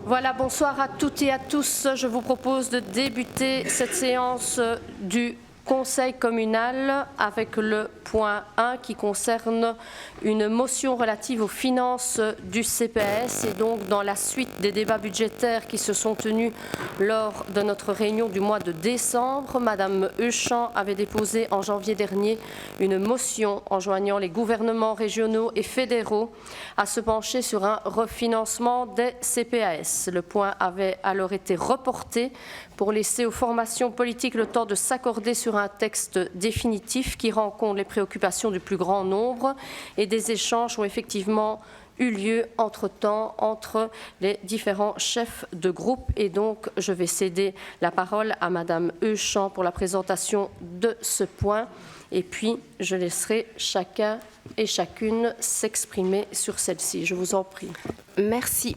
Voilà, bonsoir à toutes et à tous. Je vous propose de débuter cette séance du Conseil communal avec le point 1 qui concerne une motion relative aux finances du CPAS. Et donc, dans la suite des débats budgétaires qui se sont tenus lors de notre réunion du mois de décembre, Madame Euchamp avait déposé en janvier dernier une motion enjoignant les gouvernements régionaux et fédéraux à se pencher sur un refinancement des CPAS. Le point avait alors été reporté pour laisser aux formations politiques le temps de s'accorder sur un texte définitif qui rend compte les préoccupations du plus grand nombre, et des échanges ont effectivement eu lieu entre-temps entre les différents chefs de groupe. Et donc, je vais céder la parole à Madame Euchamp pour la présentation de ce point. Et puis, je laisserai chacun et chacune s'exprimer sur celle-ci. Je vous en prie. Merci.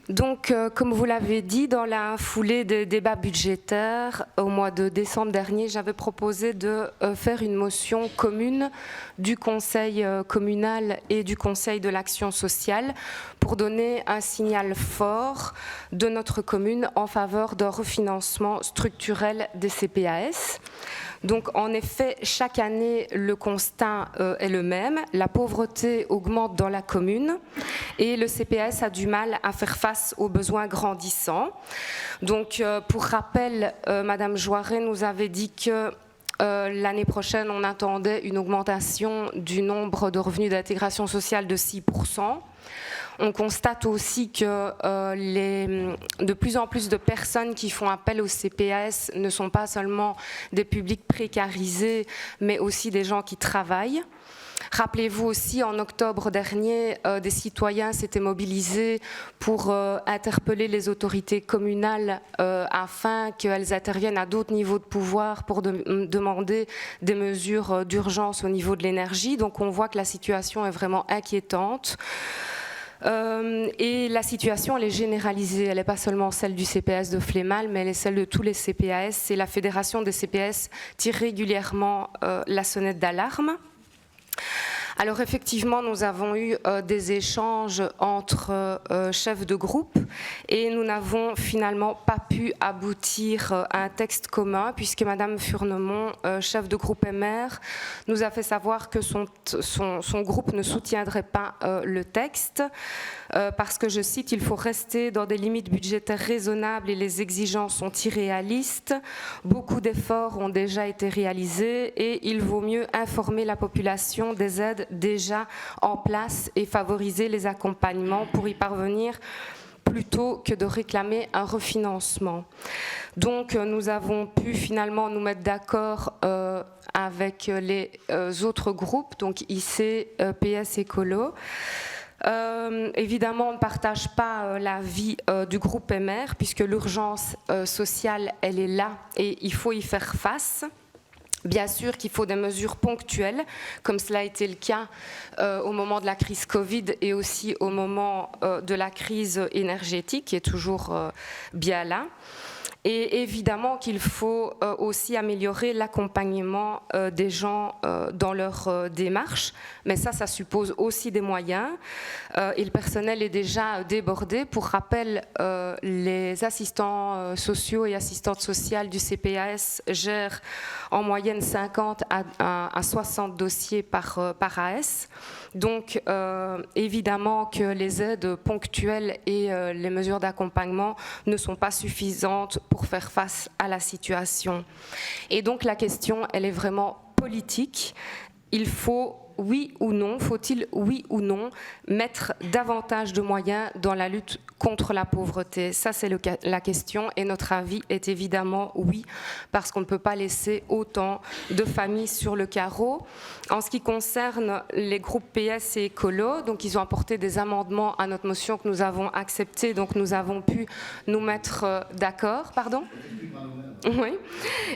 Donc, comme vous l'avez dit, dans la foulée des débats budgétaires, au mois de décembre dernier, j'avais proposé de faire une motion commune du Conseil communal et du Conseil de l'action sociale pour donner un signal fort de notre commune en faveur d'un refinancement structurel des CPAS. Donc, en effet, chaque année, le constat est le même. La pauvreté augmente dans la commune et le CPAS a du mal à faire face aux besoins grandissants. Donc, pour rappel, Madame Joiret nous avait dit que l'année prochaine, on attendait une augmentation du nombre de revenus d'intégration sociale de 6%. On constate aussi que de plus en plus de personnes qui font appel au CPAS ne sont pas seulement des publics précarisés, mais aussi des gens qui travaillent. Rappelez-vous aussi, en octobre dernier, des citoyens s'étaient mobilisés pour interpeller les autorités communales afin qu'elles interviennent à d'autres niveaux de pouvoir pour demander des mesures d'urgence au niveau de l'énergie. Donc on voit que la situation est vraiment inquiétante. Et la situation, elle est généralisée, elle n'est pas seulement celle du CPAS de Flémal, mais elle est celle de tous les CPAS. Et la Fédération des CPAS tire régulièrement la sonnette d'alarme. Alors effectivement, nous avons eu des échanges entre chefs de groupe et nous n'avons finalement pas pu aboutir à un texte commun puisque Madame Furnemont, chef de groupe MR, nous a fait savoir que son groupe ne soutiendrait pas le texte parce que, je cite, « Il faut rester dans des limites budgétaires raisonnables et les exigences sont irréalistes. Beaucoup d'efforts ont déjà été réalisés et il vaut mieux informer la population des aides déjà en place et favoriser les accompagnements pour y parvenir plutôt que de réclamer un refinancement. » Donc nous avons pu finalement nous mettre d'accord avec les autres groupes, donc IC, PS Écolo. Évidemment, on ne partage pas l'avis du groupe MR puisque l'urgence sociale, elle est là et il faut y faire face. Bien sûr qu'il faut des mesures ponctuelles, comme cela a été le cas au moment de la crise Covid et aussi au moment de la crise énergétique, qui est toujours bien là. Et évidemment qu'il faut aussi améliorer l'accompagnement des gens dans leur démarche, mais ça suppose aussi des moyens et le personnel est déjà débordé. Pour rappel, les assistants sociaux et assistantes sociales du CPAS gèrent en moyenne 50 à 60 dossiers par AS. Donc évidemment que les aides ponctuelles et les mesures d'accompagnement ne sont pas suffisantes pour faire face à la situation. Et donc la question, elle est vraiment politique. Il faut, oui ou non, faut-il, oui ou non, mettre davantage de moyens dans la lutte contre la pauvreté? Ça, c'est la question et notre avis est évidemment oui, parce qu'on ne peut pas laisser autant de familles sur le carreau. En ce qui concerne les groupes PS et Écolo, donc ils ont apporté des amendements à notre motion que nous avons acceptée, donc nous avons pu nous mettre d'accord. Pardon ? Oui.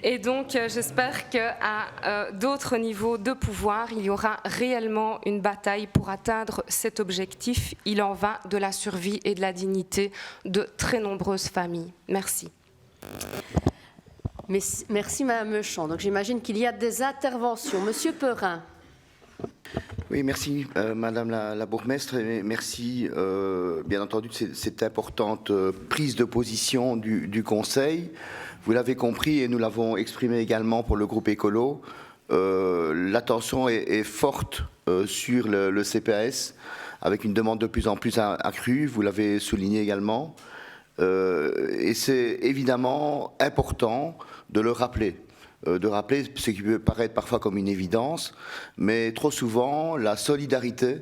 Et donc, j'espère qu'à d'autres niveaux de pouvoir, il y aura réellement une bataille pour atteindre cet objectif. Il en va de la survie et de la dignité de très nombreuses familles. Merci. Merci Madame Euchamp. Donc j'imagine qu'il y a des interventions. Monsieur Perrin. Oui, merci Madame la bourgmestre, et merci bien entendu de cette importante prise de position du Conseil. Vous l'avez compris et nous l'avons exprimé également pour le groupe écolo. L'attention est forte sur le CPAS, avec une demande de plus en plus accrue, vous l'avez souligné également. Et c'est évidemment important de le rappeler. Ce qui peut paraître parfois comme une évidence, mais trop souvent, la solidarité,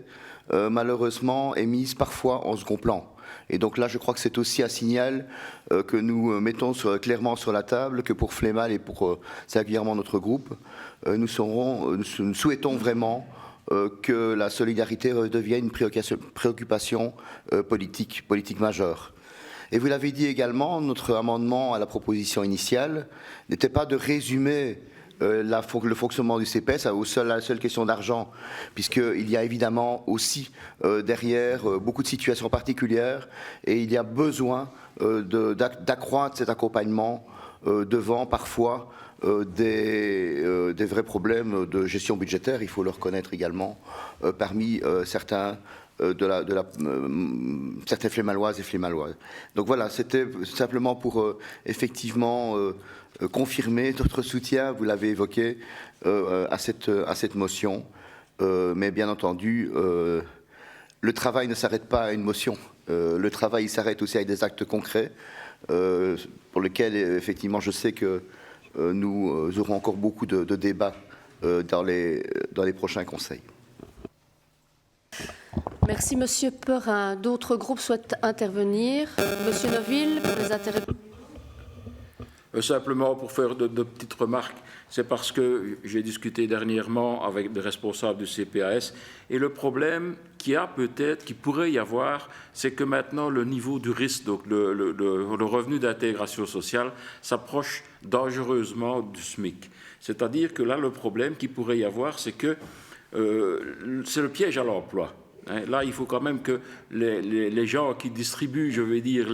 malheureusement, est mise parfois en second plan. Et donc là, je crois que c'est aussi un signal que nous mettons clairement sur la table, que pour Flémal et pour singulièrement notre groupe, nous souhaitons vraiment que la solidarité redevienne une préoccupation politique majeure. Et vous l'avez dit également, notre amendement à la proposition initiale n'était pas de résumer le fonctionnement du CPS à la seule question d'argent, puisqu'il y a évidemment aussi derrière beaucoup de situations particulières et il y a besoin d'accroître cet accompagnement devant parfois des vrais problèmes de gestion budgétaire, il faut le reconnaître également, parmi certains certains flémaloises et flémalois. Donc voilà, c'était simplement pour effectivement confirmer notre soutien, vous l'avez évoqué, à cette motion. Mais bien entendu, le travail ne s'arrête pas à une motion. Le travail s'arrête aussi avec des actes concrets, pour lesquels effectivement je sais que nous aurons encore beaucoup de débats dans les prochains conseils. Merci, Monsieur Perrin. D'autres groupes souhaitent intervenir. Monsieur Neuville, pour les intérêts. Simplement pour faire de petites remarques, c'est parce que j'ai discuté dernièrement avec des responsables du CPAS et le problème qu'il y a peut-être, qu'il pourrait y avoir, c'est que maintenant le niveau du risque, donc le revenu d'intégration sociale, s'approche dangereusement du SMIC. C'est-à-dire que là, le problème qu'il pourrait y avoir, c'est que c'est le piège à l'emploi. Là, il faut quand même que les gens qui distribuent, je vais dire,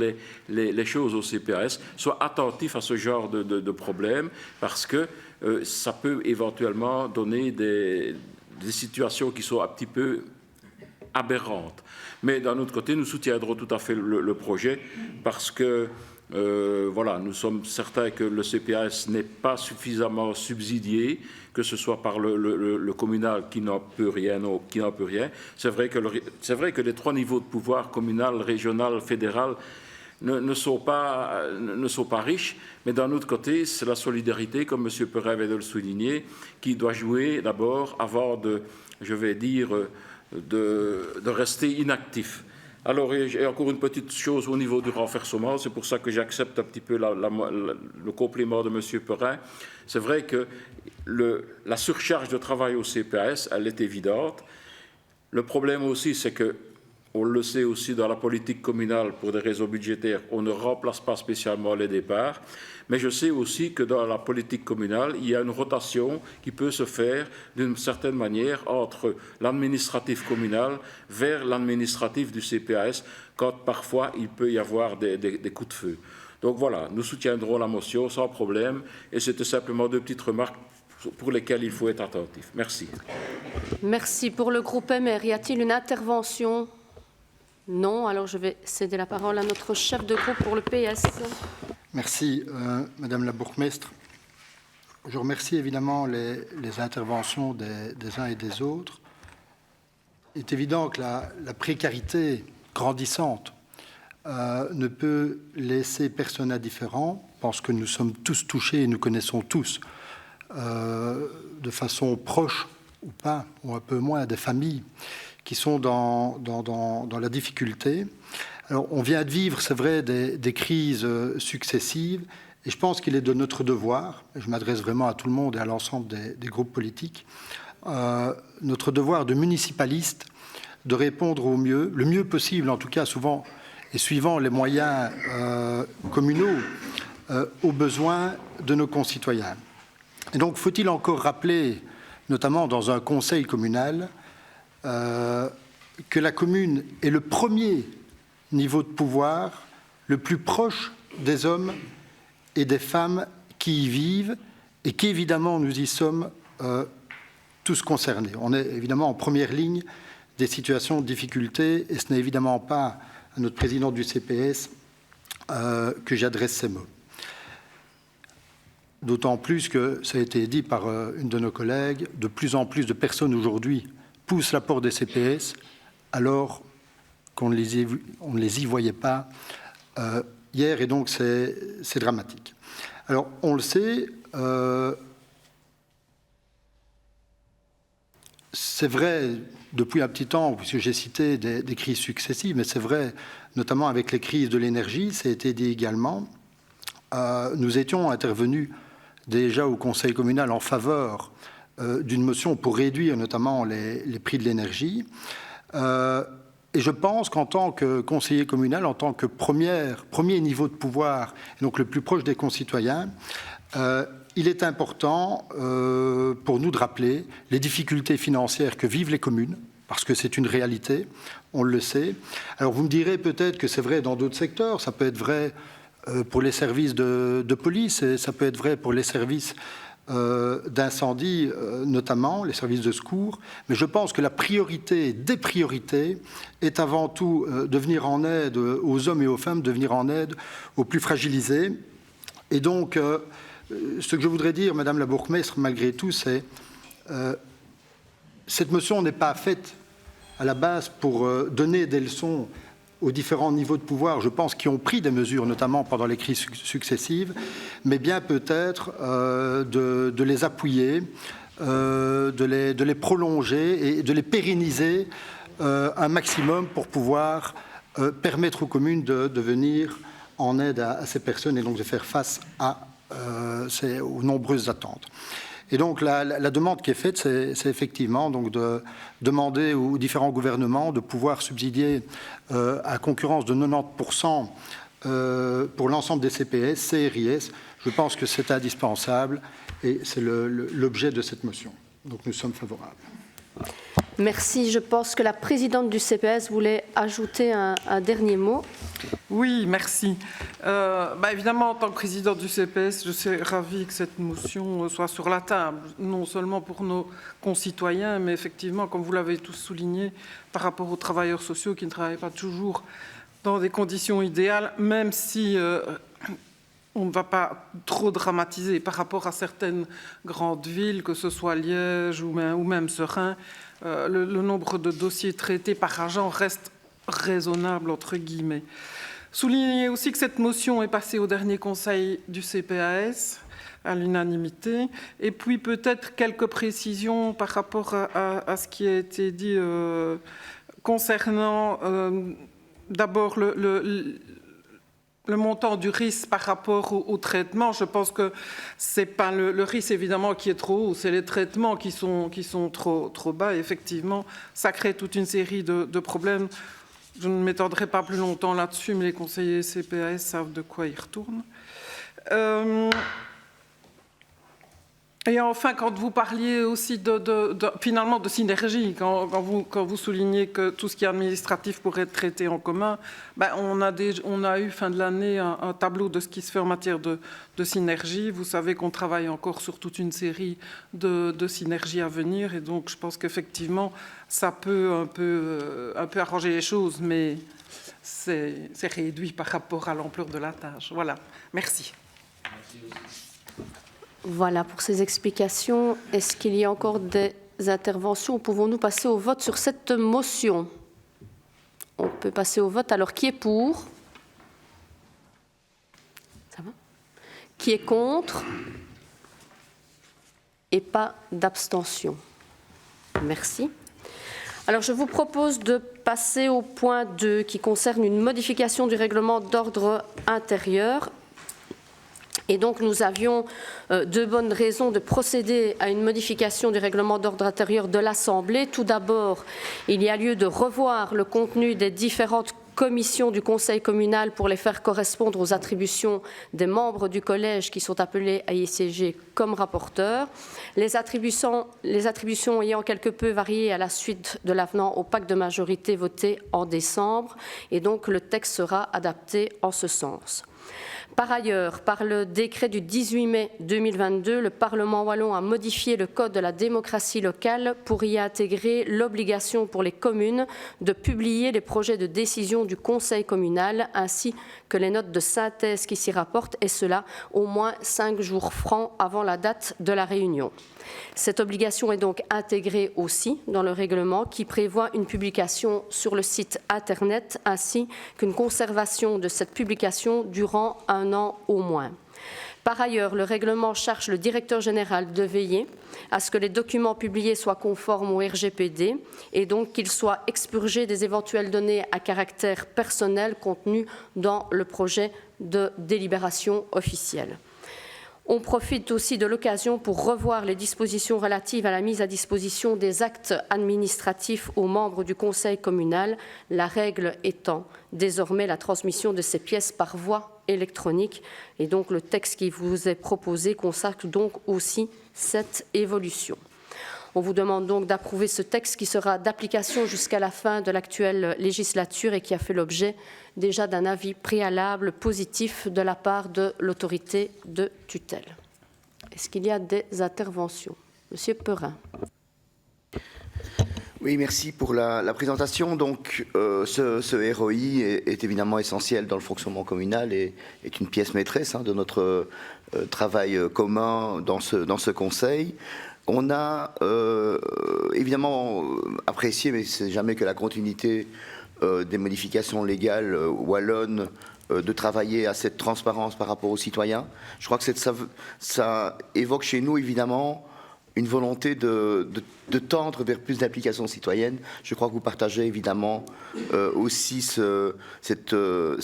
les choses au CPAS soient attentifs à ce genre de problème, parce que ça peut éventuellement donner des situations qui sont un petit peu aberrantes. Mais d'un autre côté, nous soutiendrons tout à fait le projet, parce que voilà, nous sommes certains que le CPAS n'est pas suffisamment subsidié, que ce soit par le communal qui n'en peut rien. C'est vrai que les trois niveaux de pouvoir, communal, régional, fédéral, ne sont pas riches, mais d'un autre côté, c'est la solidarité, comme M. Perrin vient de le souligner, qui doit jouer d'abord avant de rester inactif. Alors, et encore une petite chose au niveau du renversement, c'est pour ça que j'accepte un petit peu le complément de M. Perrin. C'est vrai que la surcharge de travail au CPAS, elle est évidente. Le problème aussi, c'est que, on le sait aussi dans la politique communale, pour des raisons budgétaires, on ne remplace pas spécialement les départs. Mais je sais aussi que dans la politique communale, il y a une rotation qui peut se faire d'une certaine manière entre l'administratif communal vers l'administratif du CPAS, quand parfois il peut y avoir des coups de feu. Donc voilà, nous soutiendrons la motion sans problème, et c'était simplement deux petites remarques pour lesquelles il faut être attentif. Merci. Merci. Pour le groupe MR, y a-t-il une intervention ? Non, alors je vais céder la parole à notre chef de groupe pour le PS. Merci, Madame la bourgmestre. Je remercie évidemment les interventions des uns et des autres. Il est évident que la précarité grandissante ne peut laisser personne indifférent. Je pense que nous sommes tous touchés et nous connaissons tous de façon proche ou pas, ou un peu moins, des familles qui sont dans la difficulté. Alors, on vient de vivre, c'est vrai, des crises successives, et je pense qu'il est de notre devoir, et je m'adresse vraiment à tout le monde et à l'ensemble des groupes politiques, notre devoir de municipaliste, de répondre le mieux possible, en tout cas souvent, et suivant les moyens communaux, aux besoins de nos concitoyens. Et donc, faut-il encore rappeler, notamment dans un conseil communal, que la commune est le premier niveau de pouvoir, le plus proche des hommes et des femmes qui y vivent, et qu'évidemment nous y sommes tous concernés. On est évidemment en première ligne des situations de difficulté et ce n'est évidemment pas à notre président du CPS que j'adresse ces mots. D'autant plus que, ça a été dit par une de nos collègues, de plus en plus de personnes aujourd'hui poussent la porte des CPS alors qu'on ne les y voyait pas hier, et donc c'est dramatique. Alors, on le sait, c'est vrai depuis un petit temps, puisque j'ai cité des crises successives, mais c'est vrai notamment avec les crises de l'énergie, ça a été dit également. Nous étions intervenus déjà au Conseil communal en faveur d'une motion pour réduire notamment les prix de l'énergie. Et je pense qu'en tant que conseiller communal, en tant que premier niveau de pouvoir, donc le plus proche des concitoyens, il est important pour nous de rappeler les difficultés financières que vivent les communes, parce que c'est une réalité, on le sait. Alors vous me direz peut-être que c'est vrai dans d'autres secteurs, ça peut être vrai pour les services de police, et ça peut être vrai pour les services d'incendie, notamment les services de secours, mais je pense que la priorité des priorités est avant tout de venir en aide aux hommes et aux femmes, de venir en aide aux plus fragilisés. Et donc, ce que je voudrais dire, Madame la bourgmestre, malgré tout, c'est cette motion n'est pas faite à la base pour donner des leçons aux différents niveaux de pouvoir, je pense, qui ont pris des mesures, notamment pendant les crises successives, mais bien peut-être de les appuyer, de les prolonger et de les pérenniser un maximum pour pouvoir permettre aux communes de venir en aide à ces personnes et donc de faire face aux nombreuses attentes. Et donc la demande qui est faite, c'est effectivement donc de demander aux différents gouvernements de pouvoir subsidier à concurrence de 90% pour l'ensemble des CPS, CRIS. Je pense que c'est indispensable et c'est l'objet de cette motion. Donc nous sommes favorables. Merci. Je pense que la présidente du CPS voulait ajouter un dernier mot. Oui, merci. Évidemment, en tant que présidente du CPS, je suis ravie que cette motion soit sur la table, non seulement pour nos concitoyens, mais effectivement, comme vous l'avez tous souligné, par rapport aux travailleurs sociaux qui ne travaillent pas toujours dans des conditions idéales, même si on ne va pas trop dramatiser par rapport à certaines grandes villes, que ce soit Liège ou même Serein. Le nombre de dossiers traités par agent reste raisonnable, entre guillemets. Souligner aussi que cette motion est passée au dernier conseil du CPAS à l'unanimité. Et puis peut-être quelques précisions par rapport à ce qui a été dit concernant d'abord le montant du risque par rapport au traitement. Je pense que ce n'est pas le risque évidemment qui est trop haut, c'est les traitements qui sont trop bas. Et effectivement, ça crée toute une série de problèmes. Je ne m'étendrai pas plus longtemps là-dessus, mais les conseillers CPAS savent de quoi ils retournent. Et enfin, quand vous parliez aussi finalement de synergie, quand vous soulignez que tout ce qui est administratif pourrait être traité en commun, on a eu fin de l'année un tableau de ce qui se fait en matière de synergie. Vous savez qu'on travaille encore sur toute une série de synergies à venir, et donc je pense qu'effectivement, ça peut un peu arranger les choses, mais c'est réduit par rapport à l'ampleur de la tâche. Voilà, merci. Voilà pour ces explications. Est-ce qu'il y a encore des interventions ou pouvons-nous passer au vote sur cette motion? On peut passer au vote. Alors, qui est pour? Ça va? Qui est contre? Et pas d'abstention. Merci. Alors, je vous propose de passer au point 2 qui concerne une modification du règlement d'ordre intérieur. Et donc, nous avions deux bonnes raisons de procéder à une modification du règlement d'ordre intérieur de l'Assemblée. Tout d'abord, il y a lieu de revoir le contenu des différentes commissions du Conseil communal pour les faire correspondre aux attributions des membres du collège qui sont appelés à y siéger comme rapporteurs. Les attributions ayant quelque peu varié à la suite de l'avenant au pacte de majorité voté en décembre, et donc le texte sera adapté en ce sens. Par ailleurs, par le décret du 18 mai 2022, le Parlement wallon a modifié le Code de la démocratie locale pour y intégrer l'obligation pour les communes de publier les projets de décision du Conseil communal ainsi que les notes de synthèse qui s'y rapportent, et cela au moins 5 jours francs avant la date de la réunion. Cette obligation est donc intégrée aussi dans le règlement qui prévoit une publication sur le site Internet ainsi qu'une conservation de cette publication durant 1 an au moins. Par ailleurs, le règlement charge le directeur général de veiller à ce que les documents publiés soient conformes au RGPD et donc qu'ils soient expurgés des éventuelles données à caractère personnel contenues dans le projet de délibération officielle. On profite aussi de l'occasion pour revoir les dispositions relatives à la mise à disposition des actes administratifs aux membres du conseil communal, la règle étant désormais la transmission de ces pièces par voie électronique. Et donc le texte qui vous est proposé consacre donc aussi cette évolution. On vous demande donc d'approuver ce texte qui sera d'application jusqu'à la fin de l'actuelle législature et qui a fait l'objet déjà d'un avis préalable positif de la part de l'autorité de tutelle. Est-ce qu'il y a des interventions? Monsieur Perrin. Oui, merci pour la présentation. Donc, ce ROI est évidemment essentiel dans le fonctionnement communal et est une pièce maîtresse de notre travail commun dans ce conseil. On a évidemment apprécié, mais c'est jamais que la continuité des modifications légales wallonnes, de travailler à cette transparence par rapport aux citoyens. Je crois que ça évoque chez nous évidemment une volonté de tendre vers plus d'applications citoyennes. Je crois que vous partagez évidemment aussi ce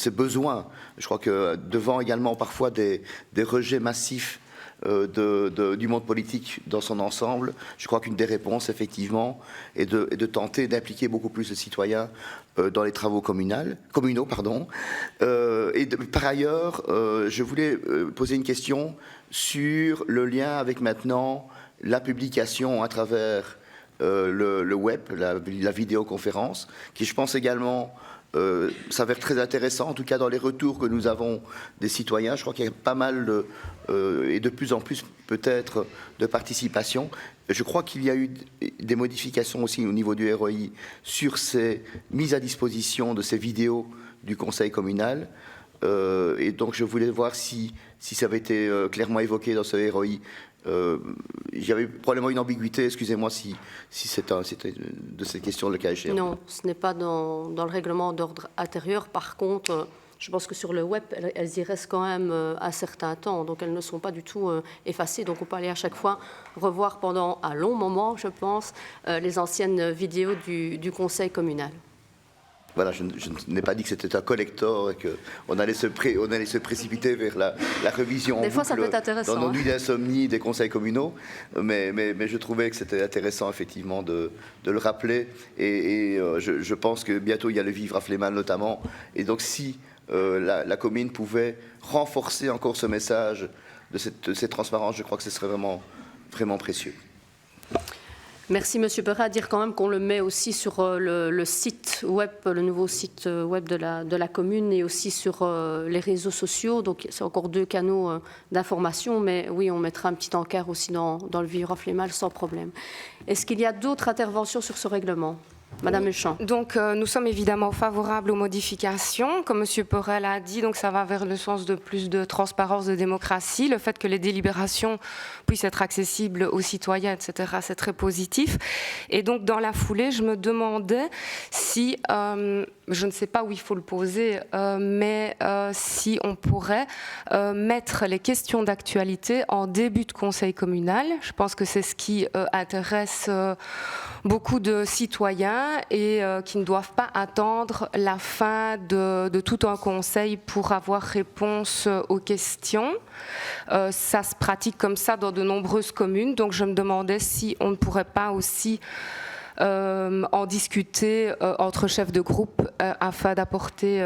besoin. Je crois que devant également parfois des rejets massifs du monde politique dans son ensemble, je crois qu'une des réponses, effectivement, est de tenter d'impliquer beaucoup plus de citoyens dans les travaux communaux. Par ailleurs, je voulais poser une question sur le lien avec maintenant la publication à travers le web, la vidéoconférence, qui, je pense également, s'avère très intéressant, en tout cas dans les retours que nous avons des citoyens. Je crois qu'il y a pas mal et de plus en plus peut-être de participation. Je crois qu'il y a eu des modifications aussi au niveau du ROI sur ces mises à disposition de ces vidéos du conseil communal. Et donc je voulais voir si ça avait été clairement évoqué dans ce ROI. Il y avait probablement une ambiguïté, excusez-moi si c'était de ces questions le cas échéant. Non, ce n'est pas dans le règlement d'ordre intérieur. Par contre, je pense que sur le web, elles y restent quand même un certain temps, donc elles ne sont pas du tout effacées. Donc on peut aller à chaque fois revoir pendant un long moment, je pense, les anciennes vidéos du conseil communal. Voilà, je n'ai pas dit que c'était un collector et qu'on allait se précipiter vers la révision en boucle ça peut être intéressant, dans nos nuits d'insomnie des conseils communaux, mais je trouvais que c'était intéressant effectivement de le rappeler et je pense que bientôt il y a le vivre à Flémal notamment, et donc si la commune pouvait renforcer encore ce message de cette transparence, je crois que ce serait vraiment, vraiment précieux. Merci Monsieur Perrin. À dire quand même qu'on le met aussi sur le site web, le nouveau site web de la commune et aussi sur les réseaux sociaux. Donc c'est encore 2 canaux d'information, mais oui, on mettra un petit encart aussi dans le Vivre à Flémal sans problème. Est-ce qu'il y a d'autres interventions sur ce règlement? Madame Méchant. Donc nous sommes évidemment favorables aux modifications, comme M. Perel a dit, donc ça va vers le sens de plus de transparence, de démocratie, le fait que les délibérations puissent être accessibles aux citoyens, etc., c'est très positif. Et donc dans la foulée, je me demandais si, je ne sais pas où il faut le poser, mais si on pourrait mettre les questions d'actualité en début de conseil communal. Je pense que c'est ce qui intéresse beaucoup de citoyens et qui ne doivent pas attendre la fin de tout un conseil pour avoir réponse aux questions. Ça se pratique comme ça dans de nombreuses communes, donc je me demandais si on ne pourrait pas aussi en discuter entre chefs de groupe afin d'apporter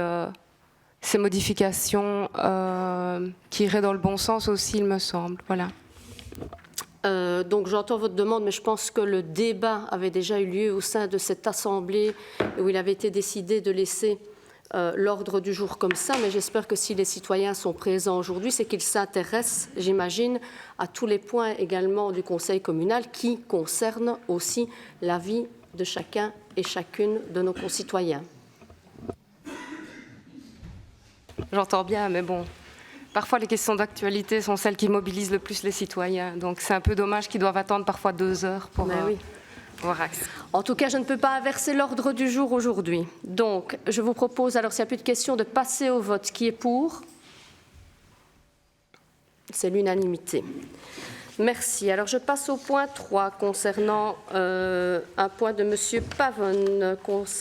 ces modifications qui iraient dans le bon sens aussi, il me semble. Voilà. Donc j'entends votre demande, mais je pense que le débat avait déjà eu lieu au sein de cette assemblée où il avait été décidé de laisser l'ordre du jour comme ça, mais j'espère que si les citoyens sont présents aujourd'hui, c'est qu'ils s'intéressent, j'imagine, à tous les points également du Conseil communal qui concernent aussi la vie de chacun et chacune de nos concitoyens. J'entends bien, mais bon, parfois les questions d'actualité sont celles qui mobilisent le plus les citoyens. Donc c'est un peu dommage qu'ils doivent attendre parfois 2 heures pour voir accès. En tout cas, je ne peux pas inverser l'ordre du jour aujourd'hui. Donc, je vous propose, alors s'il n'y a plus de questions, de passer au vote. Qui est pour? C'est l'unanimité. Merci. Alors, je passe au point 3 concernant un point de M. Pavone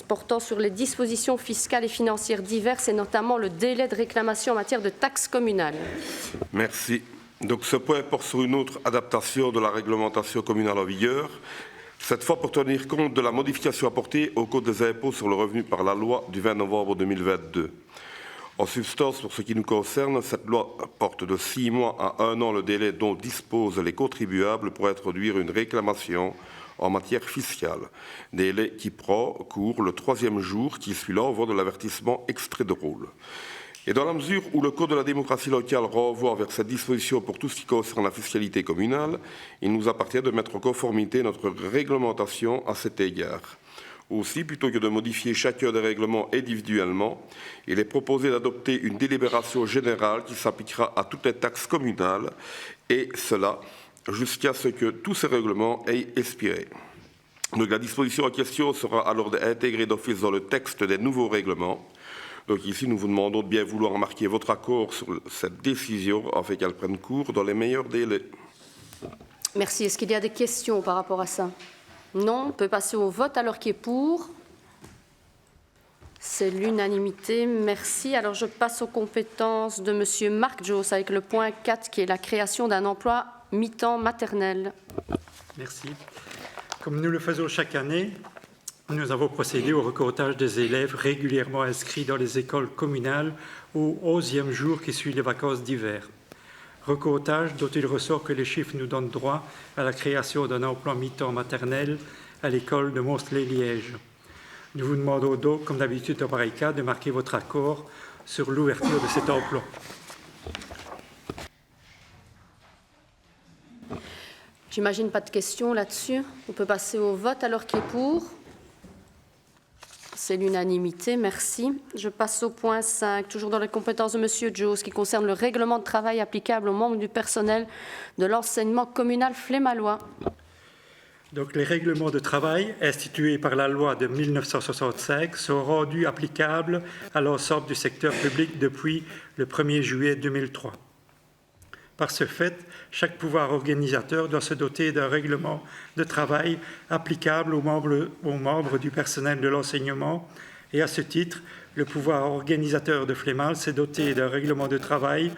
portant sur les dispositions fiscales et financières diverses et notamment le délai de réclamation en matière de taxes communales. Merci. Donc, ce point porte sur une autre adaptation de la réglementation communale en vigueur, cette fois pour tenir compte de la modification apportée au Code des impôts sur le revenu par la loi du 20 novembre 2022. En substance, pour ce qui nous concerne, cette loi porte de 6 mois à 1 an le délai dont disposent les contribuables pour introduire une réclamation en matière fiscale. Délai qui prend cours le 3e jour qui suit l'envoi de l'avertissement extrait de rôle. Et dans la mesure où le Code de la démocratie locale renvoie vers cette disposition pour tout ce qui concerne la fiscalité communale, il nous appartient de mettre en conformité notre réglementation à cet égard. Aussi, plutôt que de modifier chacun des règlements individuellement, il est proposé d'adopter une délibération générale qui s'appliquera à toutes les taxes communales, et cela jusqu'à ce que tous ces règlements aient expiré. Donc, la disposition en question sera alors intégrée d'office dans le texte des nouveaux règlements. Donc ici, nous vous demandons de bien vouloir marquer votre accord sur cette décision afin qu'elle prenne cours dans les meilleurs délais. Merci. Est-ce qu'il y a des questions par rapport à ça? Non. On peut passer au vote. Alors, qui est pour? C'est l'unanimité. Merci. Alors, je passe aux compétences de M. Marc Joos avec le point 4 qui est la création d'un emploi mi-temps maternel. Merci. Comme nous le faisons chaque année, nous avons procédé au recrutage des élèves régulièrement inscrits dans les écoles communales au 11e jour qui suit les vacances d'hiver. Recrutage dont il ressort que les chiffres nous donnent droit à la création d'un emploi mi-temps maternel à l'école de Mons-les-Liège. Nous vous demandons donc, comme d'habitude en pareil cas, de marquer votre accord sur l'ouverture de cet emploi. J'imagine pas de questions là-dessus. On peut passer au vote. Alors, qui est pour? C'est l'unanimité, merci. Je passe au point 5, toujours dans les compétences de M. Joos, qui concerne le règlement de travail applicable aux membres du personnel de l'enseignement communal flémallois. Donc, les règlements de travail institués par la loi de 1965 sont rendus applicables à l'ensemble du secteur public depuis le 1er juillet 2003. Par ce fait, chaque pouvoir organisateur doit se doter d'un règlement de travail applicable aux membres du personnel de l'enseignement et à ce titre, le pouvoir organisateur de Flémal s'est doté d'un règlement de travail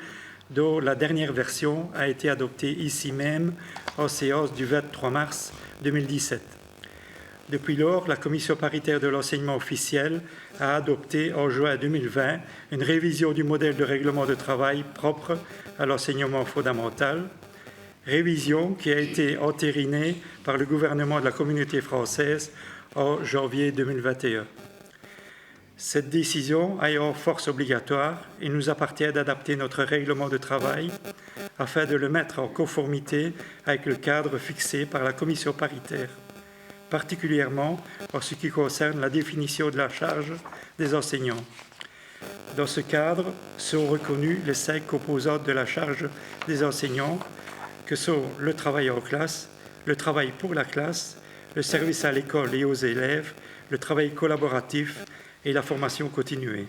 dont la dernière version a été adoptée ici même en séance du 23 mars 2017. Depuis lors, la Commission paritaire de l'enseignement officiel a adopté en juin 2020 une révision du modèle de règlement de travail propre à l'enseignement fondamental, révision qui a été entérinée par le gouvernement de la Communauté française en janvier 2021. Cette décision ayant force obligatoire, il nous appartient d'adapter notre règlement de travail afin de le mettre en conformité avec le cadre fixé par la Commission paritaire, particulièrement en ce qui concerne la définition de la charge des enseignants. Dans ce cadre sont reconnues les 5 composantes de la charge des enseignants, que sont le travail en classe, le travail pour la classe, le service à l'école et aux élèves, le travail collaboratif et la formation continuée.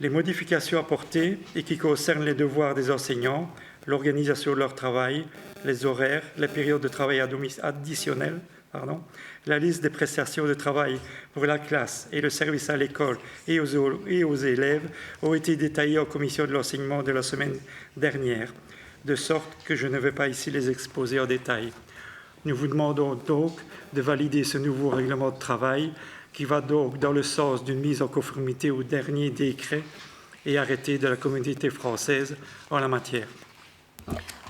Les modifications apportées et qui concernent les devoirs des enseignants, l'organisation de leur travail, les horaires, les périodes de travail additionnelles, la liste des prestations de travail pour la classe et le service à l'école et aux élèves ont été détaillées en commission de l'enseignement de la semaine dernière, de sorte que je ne vais pas ici les exposer en détail. Nous vous demandons donc de valider ce nouveau règlement de travail qui va donc dans le sens d'une mise en conformité au dernier décret et arrêté de la Communauté française en la matière.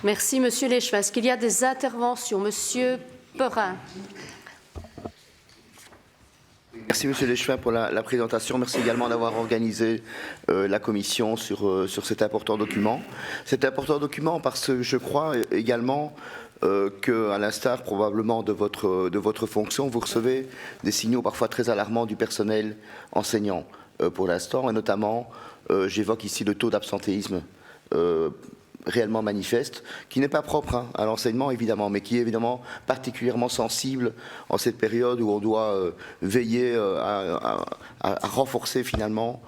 Merci, Monsieur Léchevin. Est-ce qu'il y a des interventions? Monsieur Perrin. Merci Monsieur Leschevin pour la présentation. Merci également d'avoir organisé la commission sur cet important document. Cet important document parce que je crois également qu'à l'instar probablement de votre fonction, vous recevez des signaux parfois très alarmants du personnel enseignant pour l'instant, et notamment, j'évoque ici le taux d'absentéisme réellement manifeste, qui n'est pas propre à l'enseignement évidemment, mais qui est évidemment particulièrement sensible en cette période où on doit veiller à renforcer finalement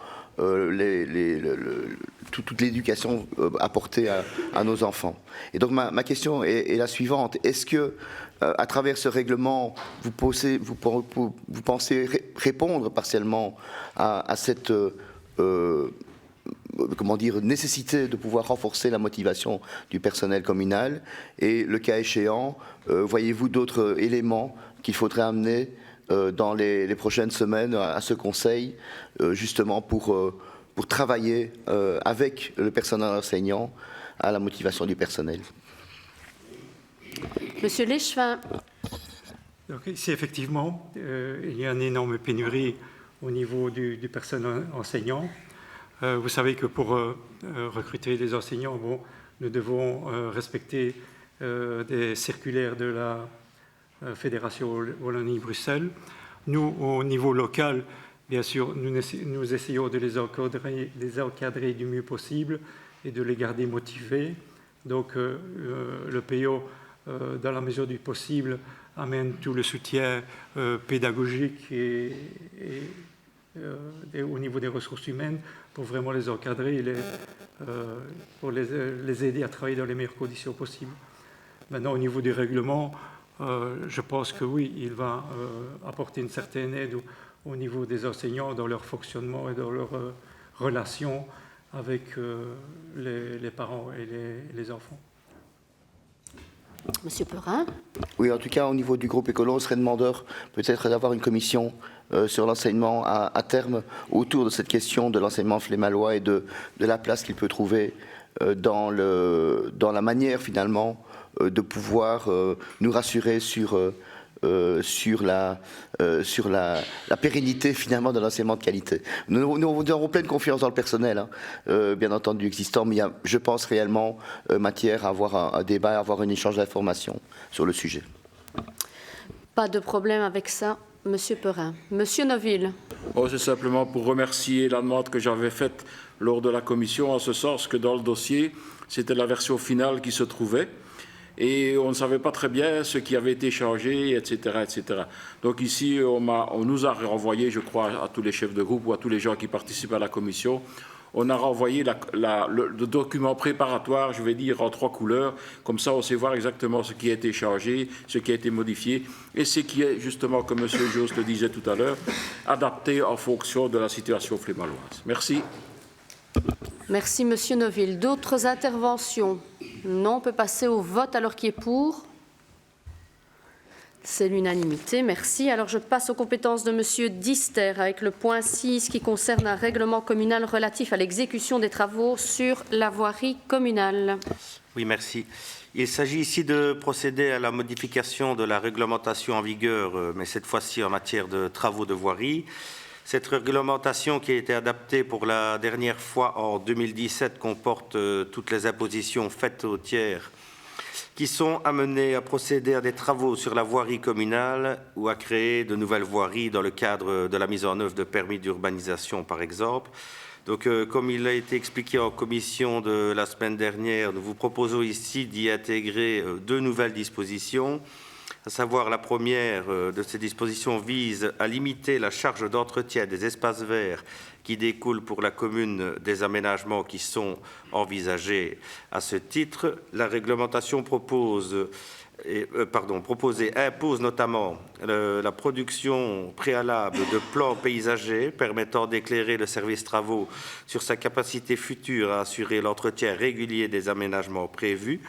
toute l'éducation apportée à nos enfants. Et donc ma question est la suivante. Est-ce que, à travers ce règlement, vous pensez répondre partiellement à cette nécessité de pouvoir renforcer la motivation du personnel communal, et le cas échéant, voyez-vous d'autres éléments qu'il faudrait amener dans les prochaines semaines à ce Conseil, justement pour travailler avec le personnel enseignant à la motivation du personnel? Monsieur Leschevin. Donc, ici, effectivement, il y a une énorme pénurie au niveau du personnel enseignant. Vous savez que pour recruter des enseignants, bon, nous devons respecter des circulaires de la Fédération Wallonie-Bruxelles. Nous, au niveau local, bien sûr, nous essayons de les encadrer du mieux possible et de les garder motivés. Donc, le PO, dans la mesure du possible, amène tout le soutien pédagogique et au niveau des ressources humaines pour vraiment les encadrer et pour les aider à travailler dans les meilleures conditions possibles. Maintenant, au niveau du règlement, je pense que oui, il va apporter une certaine aide au niveau des enseignants dans leur fonctionnement et dans leur relation avec les parents et les enfants. Monsieur Perrin. Oui, en tout cas, au niveau du groupe écolo, on serait demandeur peut-être d'avoir une commission sur l'enseignement à terme autour de cette question de l'enseignement flémallois et de la place qu'il peut trouver dans la manière finalement de pouvoir nous rassurer sur la pérennité finalement de l'enseignement de qualité. Nous avons pleine confiance dans le personnel, bien entendu existant, mais il y a, je pense, réellement matière à avoir un débat, à avoir un échange d'informations sur le sujet. Pas de problème avec ça, Monsieur Perrin. Monsieur Noville. C'est simplement pour remercier la demande que j'avais faite lors de la commission, en ce sens que dans le dossier, c'était la version finale qui se trouvait. Et on ne savait pas très bien ce qui avait été changé, etc. etc. Donc ici, on nous a renvoyé, je crois, à tous les chefs de groupe ou à tous les gens qui participent à la commission, on a renvoyé le document préparatoire, je vais dire, en 3 couleurs. Comme ça, on sait voir exactement ce qui a été changé, ce qui a été modifié, et ce qui est, justement, comme M. Jost le disait tout à l'heure, adapté en fonction de la situation flémalloise. Merci. Merci, Monsieur Noville. D'autres interventions? Non, on peut passer au vote alors qui est pour. C'est l'unanimité, merci. Alors je passe aux compétences de Monsieur Dister avec le point 6 qui concerne un règlement communal relatif à l'exécution des travaux sur la voirie communale. Oui, merci. Il s'agit ici de procéder à la modification de la réglementation en vigueur, mais cette fois-ci en matière de travaux de voirie. Cette réglementation qui a été adaptée pour la dernière fois en 2017 comporte toutes les impositions faites aux tiers qui sont amenés à procéder à des travaux sur la voirie communale ou à créer de nouvelles voiries dans le cadre de la mise en œuvre de permis d'urbanisation, par exemple. Donc, comme il a été expliqué en commission de la semaine dernière, nous vous proposons ici d'y intégrer 2 nouvelles dispositions. À savoir, la première de ces dispositions vise à limiter la charge d'entretien des espaces verts qui découlent pour la commune des aménagements qui sont envisagés à ce titre. La réglementation proposée impose notamment la production préalable de plans paysagers permettant d'éclairer le service travaux sur sa capacité future à assurer l'entretien régulier des aménagements prévus.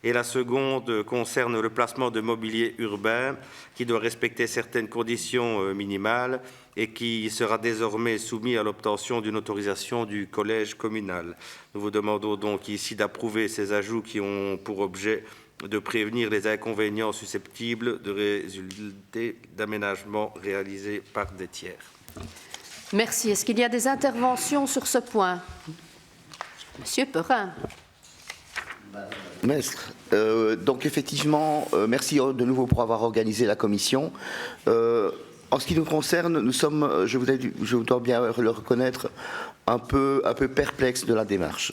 Et la seconde concerne le placement de mobilier urbain qui doit respecter certaines conditions minimales et qui sera désormais soumis à l'obtention d'une autorisation du collège communal. Nous vous demandons donc ici d'approuver ces ajouts qui ont pour objet de prévenir les inconvénients susceptibles de résulter d'aménagements réalisés par des tiers. Merci. Est-ce qu'il y a des interventions sur ce point? Monsieur Perrin. Maître, donc effectivement, merci de nouveau pour avoir organisé la commission. En ce qui nous concerne, nous sommes, je dois bien le reconnaître, un peu perplexes de la démarche.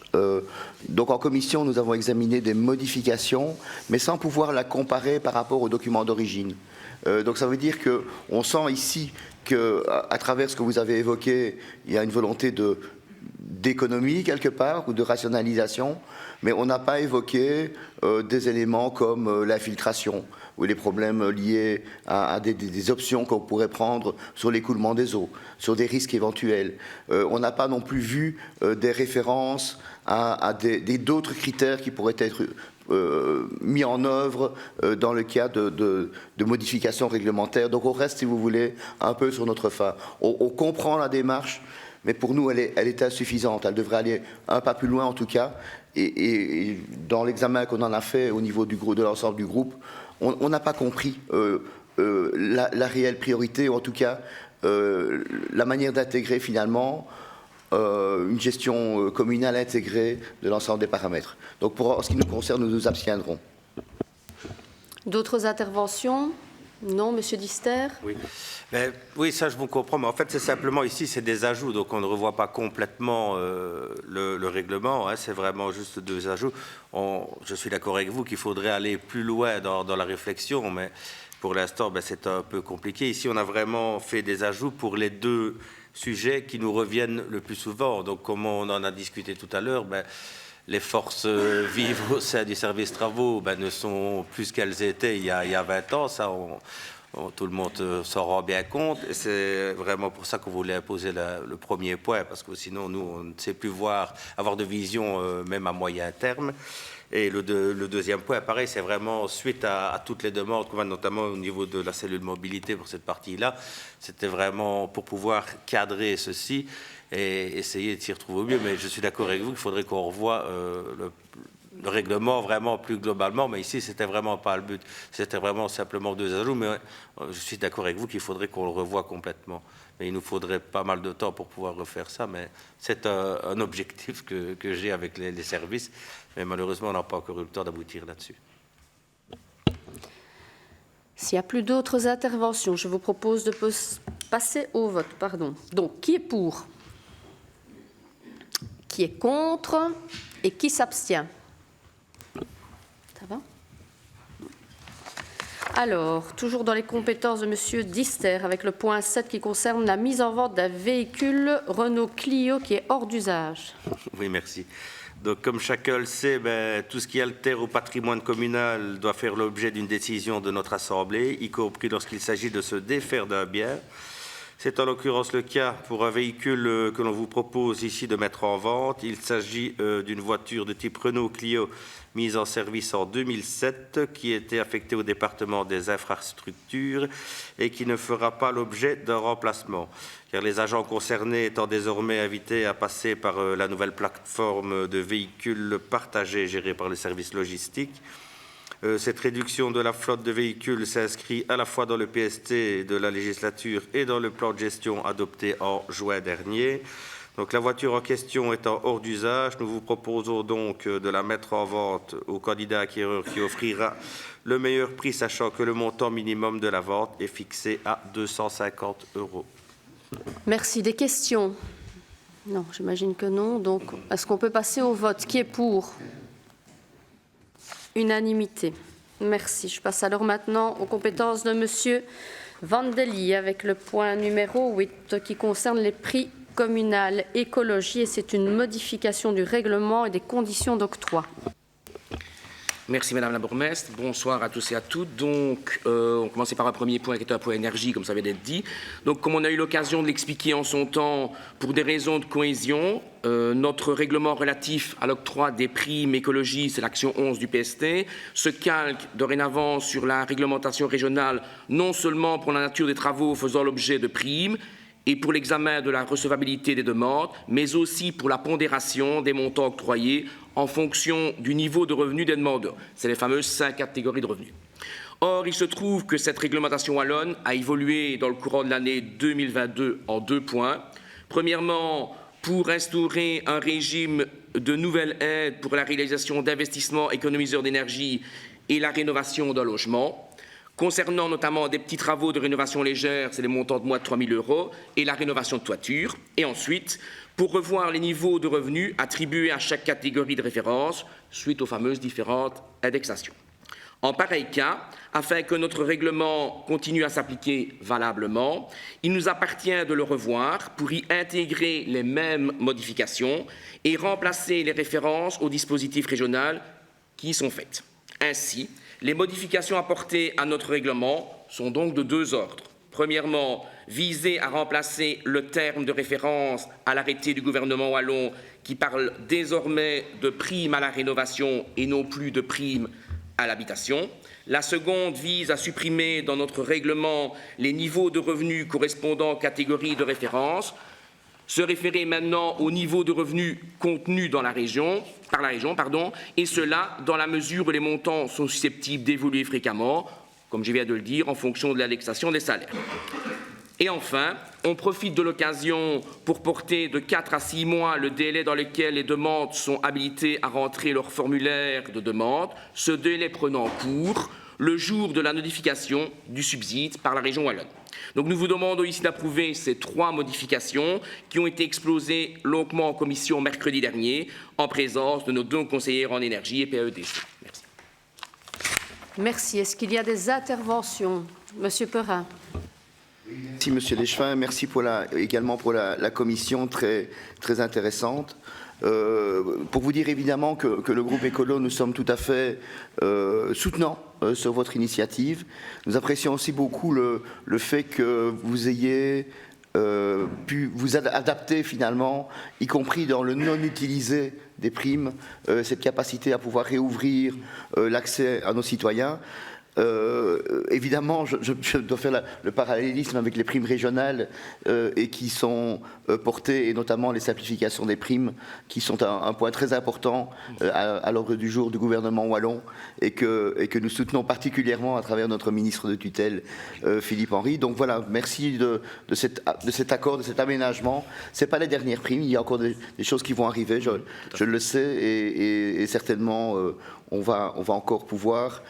Donc en commission, nous avons examiné des modifications, mais sans pouvoir la comparer par rapport au document d'origine. Donc ça veut dire qu'on sent ici qu'à travers ce que vous avez évoqué, il y a une volonté d'économie quelque part ou de rationalisation, mais on n'a pas évoqué des éléments comme l'infiltration ou les problèmes liés à des options qu'on pourrait prendre sur l'écoulement des eaux, sur des risques éventuels. On n'a pas non plus vu des références à d'autres critères qui pourraient être mis en œuvre dans le cas de modifications réglementaires. Donc on reste, si vous voulez, un peu sur notre faim. On comprend la démarche, mais pour nous, elle est insuffisante. Elle devrait aller un pas plus loin, en tout cas. Et dans l'examen qu'on en a fait au niveau de l'ensemble du groupe, on n'a pas compris la réelle priorité, ou en tout cas la manière d'intégrer finalement une gestion communale intégrée de l'ensemble des paramètres. Donc pour ce qui nous concerne, nous nous abstiendrons. D'autres interventions? Non, Monsieur Dister. Oui. Oui, ça je vous comprends, mais en fait c'est simplement ici, c'est des ajouts, donc on ne revoit pas complètement le règlement, hein, c'est vraiment juste deux ajouts. Je suis d'accord avec vous qu'il faudrait aller plus loin dans la réflexion, mais pour l'instant c'est un peu compliqué. Ici on a vraiment fait des ajouts pour les deux sujets qui nous reviennent le plus souvent. Donc comme on en a discuté tout à l'heure, les forces vives au sein du service travaux ne sont plus ce qu'elles étaient il y a 20 ans, ça tout le monde s'en rend bien compte, et c'est vraiment pour ça qu'on voulait imposer le premier point, parce que sinon nous on ne sait plus avoir de vision même à moyen terme. Et le deuxième point, pareil, c'est vraiment suite à toutes les demandes qu'on a, notamment au niveau de la cellule mobilité pour cette partie-là, c'était vraiment pour pouvoir cadrer ceci et essayer de s'y retrouver au mieux. Mais je suis d'accord avec vous qu'il faudrait qu'on revoie le règlement vraiment plus globalement, mais ici c'était vraiment pas le but, c'était vraiment simplement deux ajouts, mais je suis d'accord avec vous qu'il faudrait qu'on le revoie complètement. Mais il nous faudrait pas mal de temps pour pouvoir refaire ça, mais c'est un objectif que j'ai avec les services, mais malheureusement on n'a pas encore eu le temps d'aboutir là-dessus. S'il n'y a plus d'autres interventions, je vous propose de passer au vote. Donc, qui est pour? Qui est contre? Et qui s'abstient? Ça va? Alors, toujours dans les compétences de M. Dister, avec le point 7 qui concerne la mise en vente d'un véhicule Renault Clio qui est hors d'usage. Oui, merci. Donc, comme chacun le sait, tout ce qui altère au patrimoine communal doit faire l'objet d'une décision de notre Assemblée, y compris lorsqu'il s'agit de se défaire d'un bien. C'est en l'occurrence le cas pour un véhicule que l'on vous propose ici de mettre en vente. Il s'agit d'une voiture de type Renault Clio mise en service en 2007, qui était affectée au département des infrastructures et qui ne fera pas l'objet d'un remplacement, car les agents concernés étant désormais invités à passer par la nouvelle plateforme de véhicules partagés gérée par le service logistique. Cette réduction de la flotte de véhicules s'inscrit à la fois dans le PST de la législature et dans le plan de gestion adopté en juin dernier. Donc, la voiture en question étant hors d'usage, nous vous proposons donc de la mettre en vente au candidat acquéreur qui offrira le meilleur prix, sachant que le montant minimum de la vente est fixé à 250 €. Merci. Des questions? Non, j'imagine que non. Donc, est-ce qu'on peut passer au vote? Qui est pour? Unanimité. Merci. Je passe alors maintenant aux compétences de M. Vandeli avec le point numéro 8 qui concerne les prix communal écologie, et c'est une modification du règlement et des conditions d'octroi. Merci Madame la Bourgmestre. Bonsoir à tous et à toutes. Donc, on commençait par un premier point qui était un point énergie, comme ça vient d'être dit. Donc, comme on a eu l'occasion de l'expliquer en son temps, pour des raisons de cohésion, notre règlement relatif à l'octroi des primes écologie, c'est l'action 11 du PST, se calque dorénavant sur la réglementation régionale, non seulement pour la nature des travaux faisant l'objet de primes, et pour l'examen de la recevabilité des demandes, mais aussi pour la pondération des montants octroyés en fonction du niveau de revenu des demandeurs. C'est les fameuses 5 catégories de revenus. Or, il se trouve que cette réglementation wallonne a évolué dans le courant de l'année 2022 en 2 points. Premièrement, pour instaurer un régime de nouvelles aides pour la réalisation d'investissements économiseurs d'énergie et la rénovation d'un logement. Concernant notamment des petits travaux de rénovation légère, c'est les montants de moins de 3 000 €, et la rénovation de toiture. Et ensuite, pour revoir les niveaux de revenus attribués à chaque catégorie de référence, suite aux fameuses différentes indexations. En pareil cas, afin que notre règlement continue à s'appliquer valablement, il nous appartient de le revoir pour y intégrer les mêmes modifications et remplacer les références au dispositif régional qui y sont faites. Ainsi, les modifications apportées à notre règlement sont donc de 2 ordres. Premièrement, viser à remplacer le terme de référence à l'arrêté du gouvernement wallon qui parle désormais de prime à la rénovation et non plus de prime à l'habitation. La seconde vise à supprimer dans notre règlement les niveaux de revenus correspondant aux catégories de référence, se référer maintenant au niveau de revenus contenus dans par la région, et cela dans la mesure où les montants sont susceptibles d'évoluer fréquemment, comme je viens de le dire, en fonction de l'indexation des salaires. Et enfin, on profite de l'occasion pour porter de 4 à 6 mois le délai dans lequel les demandes sont habilitées à rentrer leur formulaire de demande, ce délai prenant cours le jour de la notification du subside par la région wallonne. Donc nous vous demandons ici d'approuver ces 3 modifications qui ont été exposées longuement en commission mercredi dernier en présence de nos 2 conseillères en énergie et PAEDC. Merci. Merci. Est-ce qu'il y a des interventions? Monsieur Perrin. Merci, Monsieur Leschevin. Merci également pour la commission très intéressante. Pour vous dire évidemment que le groupe écolo, nous sommes tout à fait soutenants sur votre initiative. Nous apprécions aussi beaucoup le fait que vous ayez pu vous adapter finalement, y compris dans le non-utilisé des primes, cette capacité à pouvoir réouvrir l'accès à nos citoyens. Évidemment, je dois faire le parallélisme avec les primes régionales et qui sont portées, et notamment les simplifications des primes, qui sont un point très important à l'ordre du jour du gouvernement wallon et que nous soutenons particulièrement à travers notre ministre de tutelle, Philippe Henry. Donc voilà, merci de cet accord, de cet aménagement. Ce n'est pas les dernières primes, il y a encore des choses qui vont arriver, je le sais, et certainement on va encore pouvoir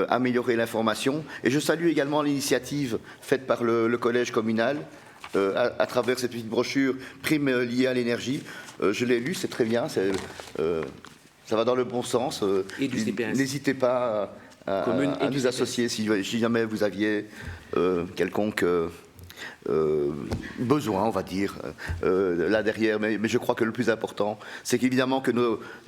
améliorer l'information. Et je salue également l'initiative faite par le collège communal à travers cette petite brochure Primes liées à l'énergie. Je l'ai lu, c'est très bien, ça va dans le bon sens. Et du CPS. N'hésitez pas à nous associer si jamais vous aviez quelconque besoin, on va dire, là derrière. Mais je crois que le plus important, c'est qu'évidemment que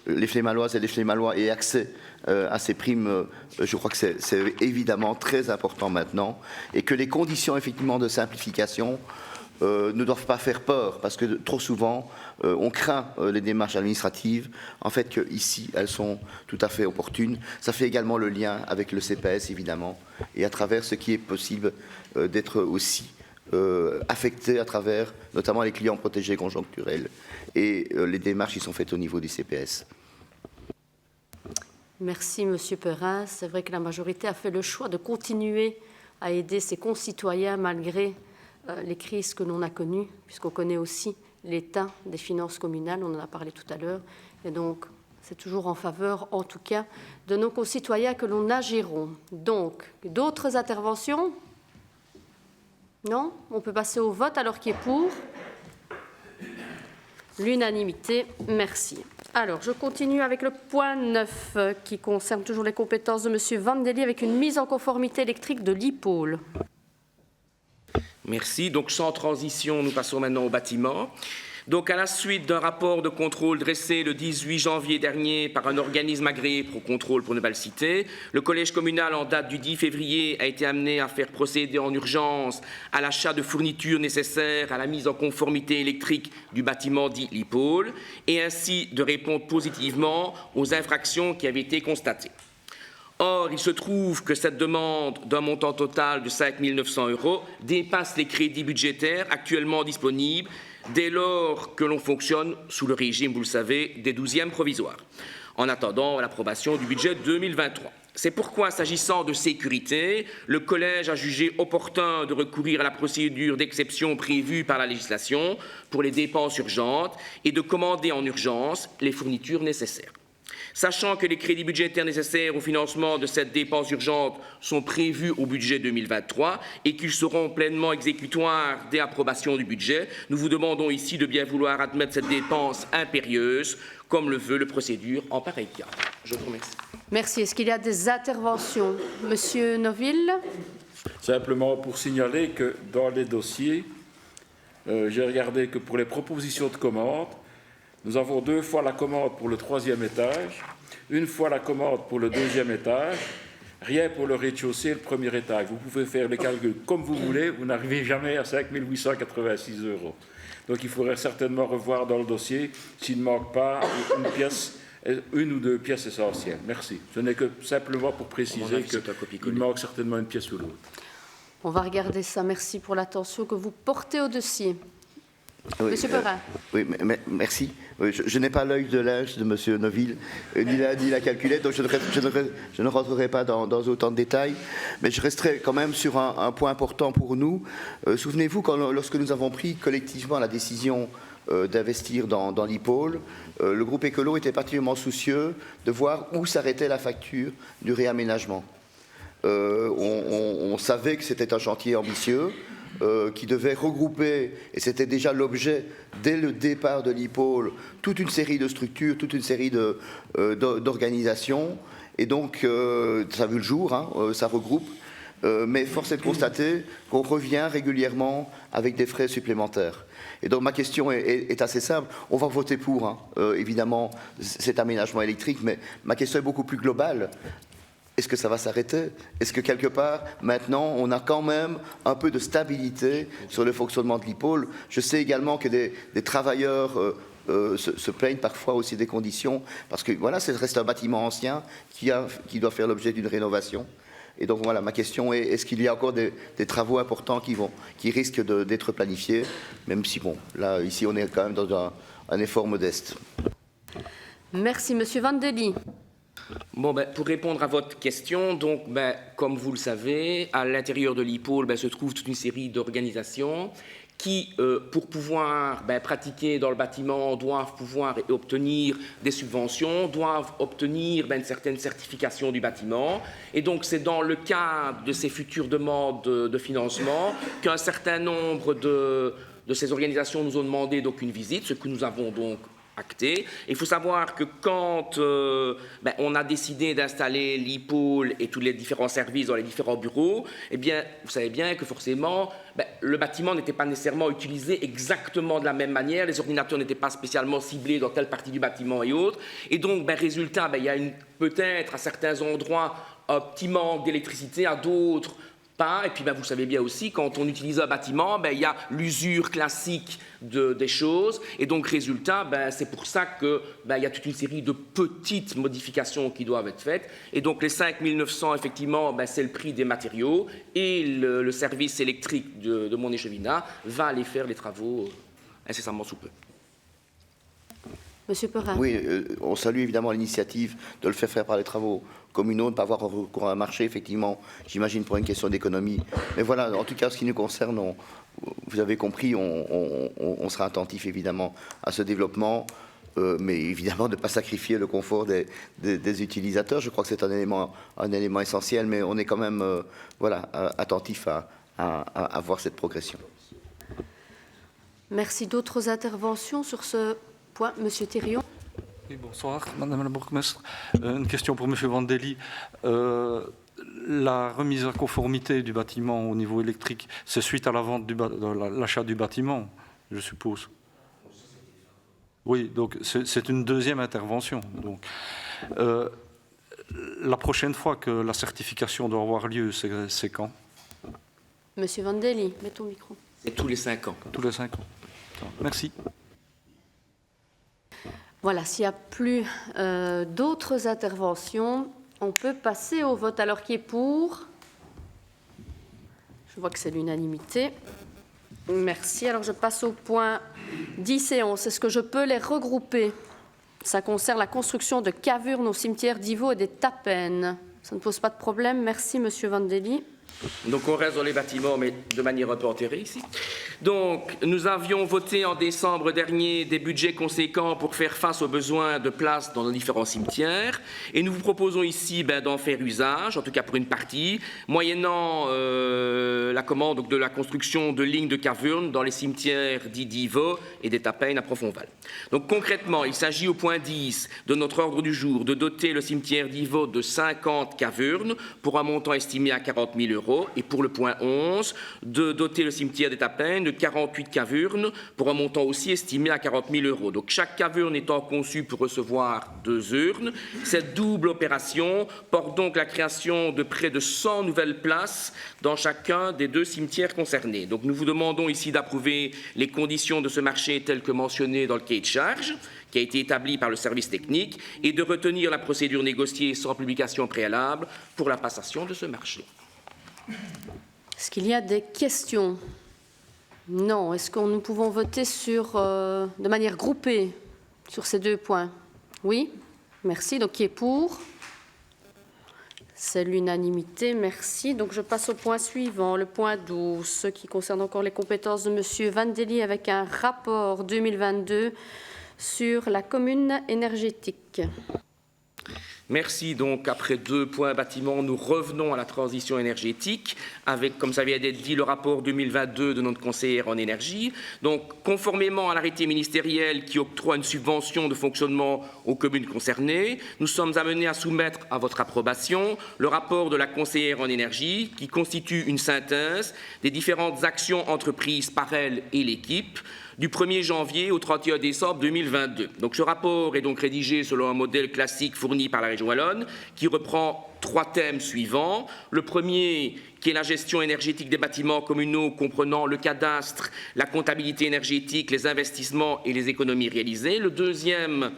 les Flémalloises et les Flémallois aient accès à ces primes. Je crois que c'est évidemment très important maintenant, et que les conditions effectivement de simplification ne doivent pas faire peur, parce que trop souvent on craint les démarches administratives. En fait, ici elles sont tout à fait opportunes. Ça fait également le lien avec le CPS évidemment, et à travers ce qui est possible d'être aussi affectés à travers notamment les clients protégés conjoncturels, et les démarches qui sont faites au niveau du CPS. Merci, Monsieur Perrin. C'est vrai que la majorité a fait le choix de continuer à aider ses concitoyens malgré les crises que l'on a connues, puisqu'on connaît aussi l'état des finances communales, on en a parlé tout à l'heure, et donc c'est toujours en faveur, en tout cas, de nos concitoyens que l'on agiront. Donc, d'autres interventions ? Non ? On peut passer au vote, alors qui est pour ? L'unanimité, merci. Alors, je continue avec le point 9, qui concerne toujours les compétences de M. Vandely, avec une mise en conformité électrique de l'IPOL. Merci. Donc, sans transition, nous passons maintenant au bâtiment. Donc, à la suite d'un rapport de contrôle dressé le 18 janvier dernier par un organisme agréé pour contrôle, pour ne pas le citer, le collège communal, en date du 10 février, a été amené à faire procéder en urgence à l'achat de fournitures nécessaires à la mise en conformité électrique du bâtiment dit l'IPOL, et ainsi de répondre positivement aux infractions qui avaient été constatées. Or, il se trouve que cette demande d'un montant total de 5 900 € dépasse les crédits budgétaires actuellement disponibles dès lors que l'on fonctionne sous le régime, vous le savez, des 12e provisoires, en attendant l'approbation du budget 2023. C'est pourquoi, s'agissant de sécurité, le Collège a jugé opportun de recourir à la procédure d'exception prévue par la législation pour les dépenses urgentes et de commander en urgence les fournitures nécessaires. Sachant que les crédits budgétaires nécessaires au financement de cette dépense urgente sont prévus au budget 2023 et qu'ils seront pleinement exécutoires dès approbation du budget, nous vous demandons ici de bien vouloir admettre cette dépense impérieuse, comme le veut le procédure en pareil cas. Je vous remercie. Merci. Est-ce qu'il y a des interventions? Monsieur Noville. Simplement pour signaler que dans les dossiers, j'ai regardé que pour les propositions de commande, nous avons 2 fois la commande pour le 3e étage, 1 fois la commande pour le 2e étage, rien pour le rez-de-chaussée et le 1er étage. Vous pouvez faire les calculs comme vous voulez, vous n'arrivez jamais à 5 886 €. Donc il faudrait certainement revoir dans le dossier s'il ne manque pas une ou 2 pièces essentielles. Merci. Ce n'est que simplement pour préciser qu'il manque certainement une pièce ou l'autre. On va regarder ça. Merci pour l'attention que vous portez au dossier. Oui, Monsieur Perrin. Oui, merci. Oui, je n'ai pas l'œil de linge de Monsieur Noville, ni la calculette, donc je ne rentrerai pas dans autant de détails, mais je resterai quand même sur un point important pour nous. Souvenez-vous, lorsque nous avons pris collectivement la décision d'investir dans l'IPOL, le groupe écolo était particulièrement soucieux de voir où s'arrêtait la facture du réaménagement. On savait que c'était un chantier ambitieux, qui devait regrouper, et c'était déjà l'objet dès le départ de l'IPOL, toute une série de structures, toute une série d'organisations, et donc ça a vu le jour, hein, ça regroupe, mais force est de constater qu'on revient régulièrement avec des frais supplémentaires. Et donc ma question est assez simple, on va voter pour, hein, évidemment, cet aménagement électrique, mais ma question est beaucoup plus globale. Est-ce que ça va s'arrêter? Est-ce que quelque part, maintenant, on a quand même un peu de stabilité sur le fonctionnement de l'IPOL? Je sais également que des travailleurs se plaignent parfois aussi des conditions, parce que voilà, ça reste un bâtiment ancien qui doit faire l'objet d'une rénovation. Et donc voilà, ma question est, est-ce qu'il y a encore des travaux importants qui risquent d'être planifiés, même si, bon, là, ici, on est quand même dans un effort modeste. Merci, Monsieur Vandelli. Bon, pour répondre à votre question, donc, comme vous le savez, à l'intérieur de l'IPOL se trouve toute une série d'organisations qui, pour pouvoir pratiquer dans le bâtiment, doivent pouvoir obtenir des subventions, doivent obtenir une certaine certification du bâtiment. Et donc, c'est dans le cadre de ces futures demandes de financement qu'un certain nombre de ces organisations nous ont demandé donc une visite, ce que nous avons donc acté. Il faut savoir que quand on a décidé d'installer l'IPOL et tous les différents services dans les différents bureaux, eh bien, vous savez bien que forcément, le bâtiment n'était pas nécessairement utilisé exactement de la même manière, les ordinateurs n'étaient pas spécialement ciblés dans telle partie du bâtiment et autres, et donc, résultat, il y a peut-être à certains endroits un petit manque d'électricité, à d'autres pas. Et puis vous savez bien aussi, quand on utilise un bâtiment, il y a l'usure classique des choses. Et donc, résultat, c'est pour ça qu'il y a toute une série de petites modifications qui doivent être faites. Et donc, les 5 900, effectivement, c'est le prix des matériaux. Et le service électrique de Montéchevinat va aller faire les travaux incessamment sous peu. Monsieur Perrin. Oui, on salue évidemment l'initiative de le faire par les travaux communaux, de ne pas avoir recours à un marché, effectivement, j'imagine pour une question d'économie. Mais voilà, en tout cas, ce qui nous concerne, vous avez compris, on sera attentif évidemment à ce développement, mais évidemment de ne pas sacrifier le confort des utilisateurs. Je crois que c'est un élément essentiel, mais on est quand même attentif à voir cette progression. Merci. D'autres interventions sur ce point, Monsieur Thirion. Oui, bonsoir, Madame la bourgmestre. Une question pour Monsieur Vandelli. La remise à conformité du bâtiment au niveau électrique, c'est suite à la vente l'achat du bâtiment, je suppose. Oui, donc c'est une deuxième intervention. Donc, la prochaine fois que la certification doit avoir lieu, c'est quand? Monsieur Vandelli, mets ton micro. C'est tous les 5 ans. Tous les 5 ans. Merci. Voilà, s'il n'y a plus d'autres interventions, on peut passer au vote. Alors, qui est pour? Je vois que c'est l'unanimité. Merci. Alors, je passe au point 10 et 11, est-ce que je peux les regrouper? Ça concerne la construction de cavernes au cimetière d'Ivaux et des Tapennes. Ça ne pose pas de problème. Merci, Monsieur Vandelli. Donc on reste dans les bâtiments, mais de manière un peu enterrée ici. Donc nous avions voté en décembre dernier des budgets conséquents pour faire face aux besoins de place dans nos différents cimetières. Et nous vous proposons ici d'en faire usage, en tout cas pour une partie, moyennant la commande donc, de la construction de lignes de cavernes dans les cimetières d'Ivaux et des Tapennes à Profondval. Donc concrètement, il s'agit au point 10 de notre ordre du jour de doter le cimetière d'Ivaux de 50 cavernes pour un montant estimé à 40 000 € et pour le point 11 de doter le cimetière des Tapennes de 48 cavernes pour un montant aussi estimé à 40 000 €. Donc chaque caverne étant conçue pour recevoir 2 urnes, cette double opération porte donc la création de près de 100 nouvelles places dans chacun des 2 cimetières concernés. Donc nous vous demandons ici d'approuver les conditions de ce marché telles que mentionnées dans le cahier de charge qui a été établi par le service technique et de retenir la procédure négociée sans publication préalable pour la passation de ce marché. Est-ce qu'il y a des questions? Non. Est-ce que nous pouvons voter de manière groupée sur ces 2 points? Oui. Merci. Donc, qui est pour? C'est l'unanimité. Merci. Donc, je passe au point suivant, le point 12, ce qui concerne encore les compétences de M. Vandelli avec un rapport 2022 sur la commune énergétique. Merci. Donc, après 2 points bâtiments, nous revenons à la transition énergétique avec, comme ça vient d'être dit, le rapport 2022 de notre conseillère en énergie. Donc, conformément à l'arrêté ministériel qui octroie une subvention de fonctionnement aux communes concernées, nous sommes amenés à soumettre à votre approbation le rapport de la conseillère en énergie qui constitue une synthèse des différentes actions entreprises par elle et l'équipe du 1er janvier au 31 décembre 2022. Donc ce rapport est donc rédigé selon un modèle classique fourni par la région wallonne qui reprend 3 thèmes suivants. Le premier qui est la gestion énergétique des bâtiments communaux comprenant le cadastre, la comptabilité énergétique, les investissements et les économies réalisées. Le deuxième,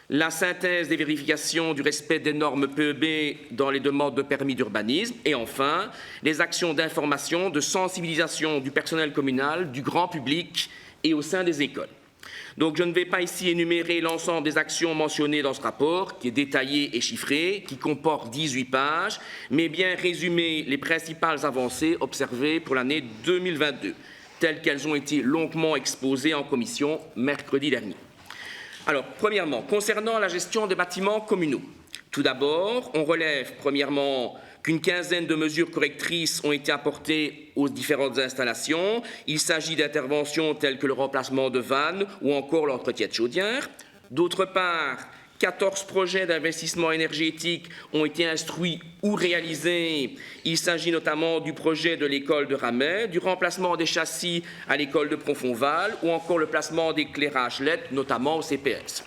la synthèse des vérifications du respect des normes PEB dans les demandes de permis d'urbanisme. Et enfin, les actions d'information, de sensibilisation du personnel communal, du grand public et au sein des écoles. Donc je ne vais pas ici énumérer l'ensemble des actions mentionnées dans ce rapport, qui est détaillé et chiffré, qui comporte 18 pages, mais bien résumer les principales avancées observées pour l'année 2022, telles qu'elles ont été longuement exposées en commission mercredi dernier. Alors, premièrement, concernant la gestion des bâtiments communaux, tout d'abord, on relève, premièrement, qu'une quinzaine de mesures correctrices ont été apportées aux différentes installations. Il s'agit d'interventions telles que le remplacement de vannes ou encore l'entretien de chaudières. D'autre part, 14 projets d'investissement énergétique ont été instruits ou réalisés. Il s'agit notamment du projet de l'école de Ramet, du remplacement des châssis à l'école de Profondval ou encore le placement d'éclairage LED, notamment au CPS.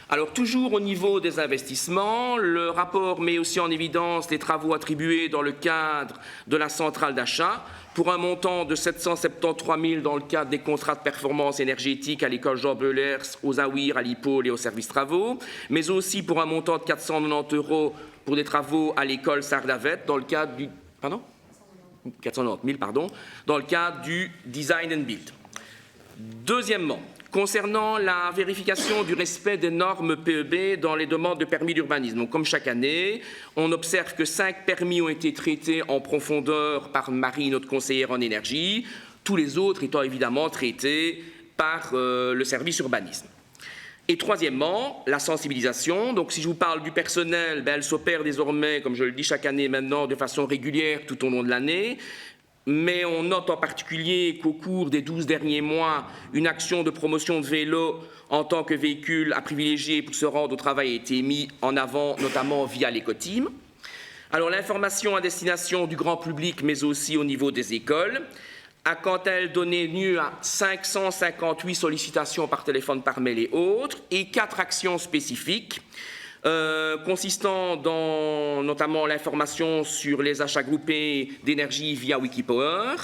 Alors, toujours au niveau des investissements, le rapport met aussi en évidence les travaux attribués dans le cadre de la centrale d'achat pour un montant de 773 000 dans le cadre des contrats de performance énergétique à l'école Jean Beulers, aux AWIR, à l'IPOL et aux services travaux, mais aussi pour un montant de 490 € pour des travaux à l'école Sardavet dans le cadre du... 490 000, pardon, dans le cadre du Design and Build. Deuxièmement, concernant la vérification du respect des normes PEB dans les demandes de permis d'urbanisme. Donc, comme chaque année, on observe que 5 permis ont été traités en profondeur par Marie, notre conseillère en énergie, tous les autres étant évidemment traités par le service urbanisme. Et troisièmement, la sensibilisation. Donc, si je vous parle du personnel, elle s'opère désormais, comme je le dis chaque année maintenant, de façon régulière tout au long de l'année. Mais on note en particulier qu'au cours des 12 derniers mois, une action de promotion de vélo en tant que véhicule à privilégier pour se rendre au travail a été mise en avant, notamment via l'écoteam. Alors l'information à destination du grand public, mais aussi au niveau des écoles, a quant à elle donné lieu à 558 sollicitations par téléphone, par mail et autres, et 4 actions spécifiques. Consistant dans notamment l'information sur les achats groupés d'énergie via Wikipower.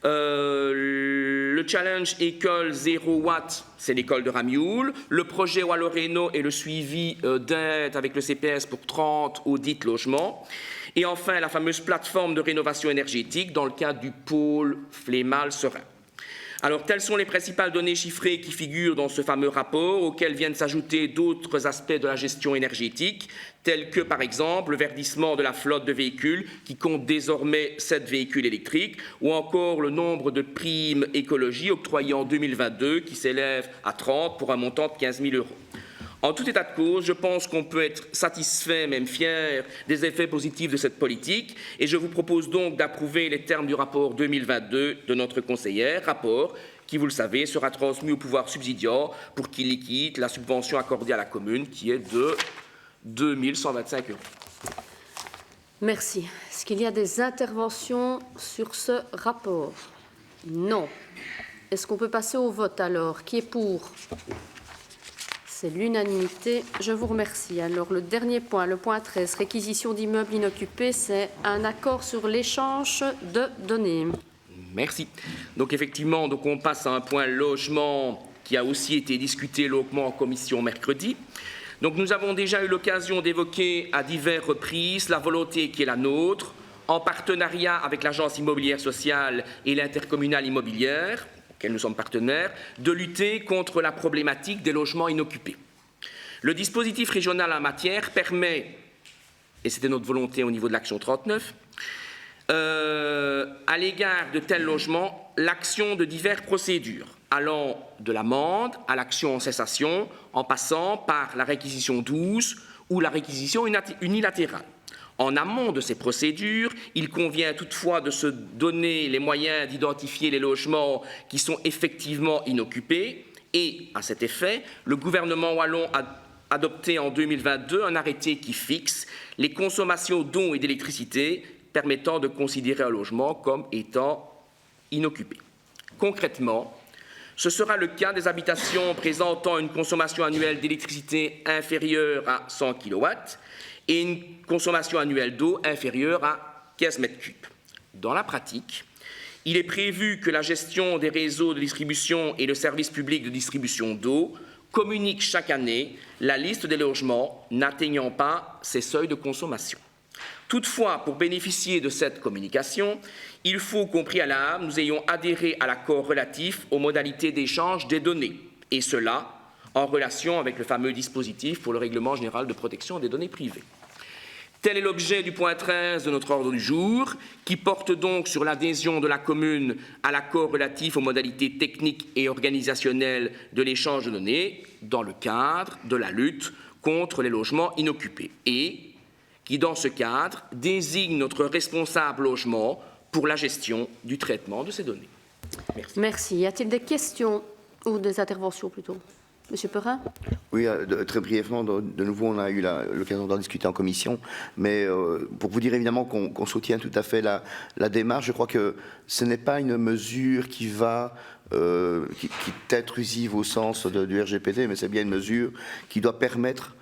Le challenge école 0 watt, c'est l'école de Ramioul. Le projet Walloreno et le suivi d'aide avec le CPS pour 30 audits logements. Et enfin, la fameuse plateforme de rénovation énergétique dans le cadre du pôle Flémal-Serein. Alors, telles sont les principales données chiffrées qui figurent dans ce fameux rapport, auxquelles viennent s'ajouter d'autres aspects de la gestion énergétique, tels que, par exemple, le verdissement de la flotte de véhicules, qui compte désormais 7 véhicules électriques, ou encore le nombre de primes écologie octroyées en 2022, qui s'élève à 30 pour un montant de 15 000 €. En tout état de cause, je pense qu'on peut être satisfait, même fier, des effets positifs de cette politique, et je vous propose donc d'approuver les termes du rapport 2022 de notre conseillère, rapport qui, vous le savez, sera transmis au pouvoir subsidiaire pour qu'il liquide la subvention accordée à la commune, qui est de 2 125 €. Merci. Est-ce qu'il y a des interventions sur ce rapport? Non. Est-ce qu'on peut passer au vote alors? Qui est pour? C'est l'unanimité. Je vous remercie. Alors, le dernier point, le point 13, réquisition d'immeubles inoccupés, c'est un accord sur l'échange de données. Merci. Donc, effectivement, on passe à un point logement qui a aussi été discuté longuement en commission mercredi. Donc, nous avons déjà eu l'occasion d'évoquer à diverses reprises la volonté qui est la nôtre, en partenariat avec l'Agence immobilière sociale et l'intercommunale immobilière, auxquels nous sommes partenaires, de lutter contre la problématique des logements inoccupés. Le dispositif régional en matière permet, et c'était notre volonté au niveau de l'action 39, à l'égard de tels logements, l'action de diverses procédures, allant de l'amende à l'action en cessation, en passant par la réquisition douce ou la réquisition unilatérale. En amont de ces procédures, il convient toutefois de se donner les moyens d'identifier les logements qui sont effectivement inoccupés et, à cet effet, le gouvernement wallon a adopté en 2022 un arrêté qui fixe les consommations d'eau et d'électricité permettant de considérer un logement comme étant inoccupé. Concrètement, ce sera le cas des habitations présentant une consommation annuelle d'électricité inférieure à 100 kW et une consommation annuelle d'eau inférieure à 15 m3. Dans la pratique, il est prévu que la gestion des réseaux de distribution et le service public de distribution d'eau communiquent chaque année la liste des logements n'atteignant pas ces seuils de consommation. Toutefois, pour bénéficier de cette communication, il faut qu'au préalable, nous ayons adhéré à l'accord relatif aux modalités d'échange des données, et cela en relation avec le fameux dispositif pour le règlement général de protection des données privées. Tel est l'objet du point 13 de notre ordre du jour, qui porte donc sur l'adhésion de la commune à l'accord relatif aux modalités techniques et organisationnelles de l'échange de données dans le cadre de la lutte contre les logements inoccupés et qui, dans ce cadre, désigne notre responsable logement pour la gestion du traitement de ces données. Merci. Merci. Y a-t-il des questions ou des interventions plutôt? Monsieur Perrin? Oui, très brièvement, de nouveau, on a eu l'occasion d'en discuter en commission, mais pour vous dire évidemment qu'on soutient tout à fait la démarche, je crois que ce n'est pas une mesure qui va qui est intrusive au sens du RGPD, mais c'est bien une mesure qui doit permettre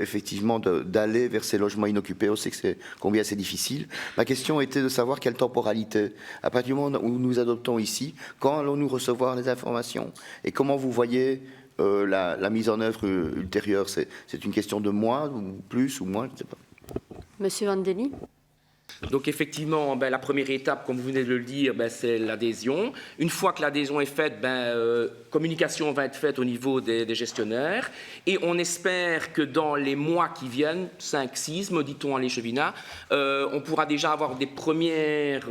effectivement d'aller vers ces logements inoccupés. On sait que combien c'est difficile. Ma question était de savoir quelle temporalité, à partir du moment où nous adoptons ici, quand allons-nous recevoir les informations et comment vous voyez la mise en œuvre ultérieure? C'est une question de mois ou plus ou moins, je ne sais pas. Monsieur Vandeli? Donc effectivement, la première étape, comme vous venez de le dire, c'est l'adhésion. Une fois que l'adhésion est faite, communication va être faite au niveau des gestionnaires. Et on espère que dans les mois qui viennent, 5-6, me dit-on à l'échevinat, on pourra déjà avoir des premières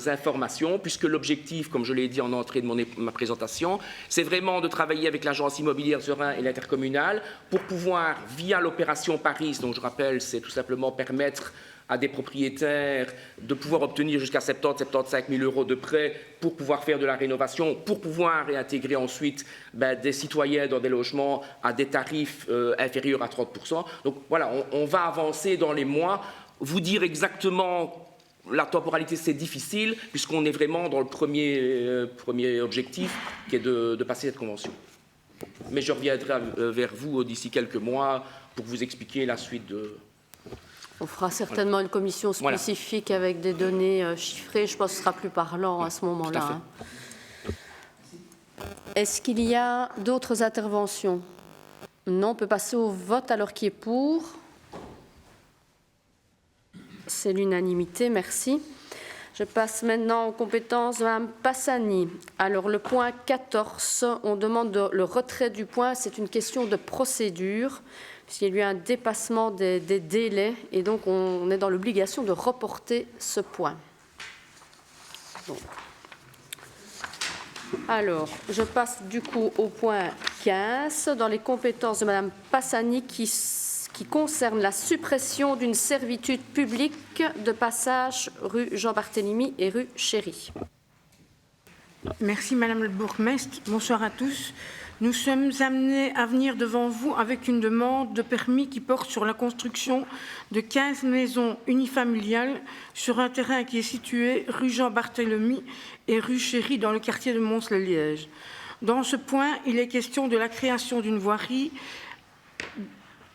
informations, puisque l'objectif, comme je l'ai dit en entrée de ma présentation, c'est vraiment de travailler avec l'agence immobilière Serein et l'intercommunale pour pouvoir, via l'opération Paris, donc je rappelle, c'est tout simplement permettre à des propriétaires de pouvoir obtenir jusqu'à 70-75 000 € de prêts pour pouvoir faire de la rénovation, pour pouvoir réintégrer ensuite des citoyens dans des logements à des tarifs inférieurs à 30%. Donc voilà, on va avancer dans les mois. Vous dire exactement la temporalité, c'est difficile, puisqu'on est vraiment dans le premier objectif, qui est de passer cette convention. Mais je reviendrai vers vous d'ici quelques mois pour vous expliquer la suite de... On fera certainement une commission spécifique avec des données chiffrées. Je pense que ce sera plus parlant à ce moment-là. Est-ce qu'il y a d'autres interventions? Non, on peut passer au vote alors qui est pour. C'est l'unanimité, merci. Je passe maintenant aux compétences de Mme Passani. Alors, le point 14, on demande le retrait du point. C'est une question de procédure, puisqu'il y a eu un dépassement des délais, et donc on est dans l'obligation de reporter ce point. Donc. Alors, je passe du coup au point 15, dans les compétences de Mme Passani, qui concerne la suppression d'une servitude publique de passage rue Jean-Barthélemy et rue Chéry. Merci Madame le bourgmestre. Bonsoir à tous. Nous sommes amenés à venir devant vous avec une demande de permis qui porte sur la construction de 15 maisons unifamiliales sur un terrain qui est situé rue Jean-Barthélemy et rue Chéry dans le quartier de Mons-le-Liège. Dans ce point, il est question de la création d'une voirie.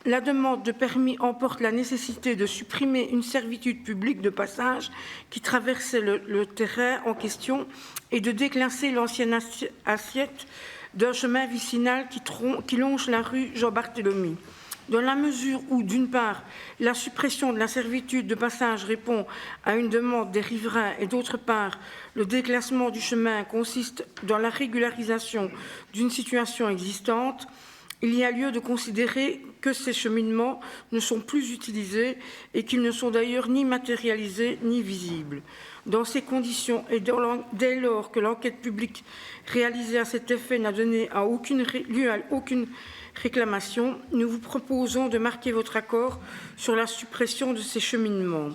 La demande de permis emporte la nécessité de supprimer une servitude publique de passage qui traversait le terrain en question et de déclasser l'ancienne assiette d'un chemin vicinal qui longe la rue Jean-Barthélemy. Dans la mesure où, d'une part, la suppression de la servitude de passage répond à une demande des riverains et d'autre part, le déclassement du chemin consiste dans la régularisation d'une situation existante, il y a lieu de considérer que ces cheminements ne sont plus utilisés et qu'ils ne sont d'ailleurs ni matérialisés ni visibles. Dans ces conditions et dès lors que l'enquête publique réalisée à cet effet n'a donné lieu à aucune réclamation, nous vous proposons de marquer votre accord sur la suppression de ces cheminements.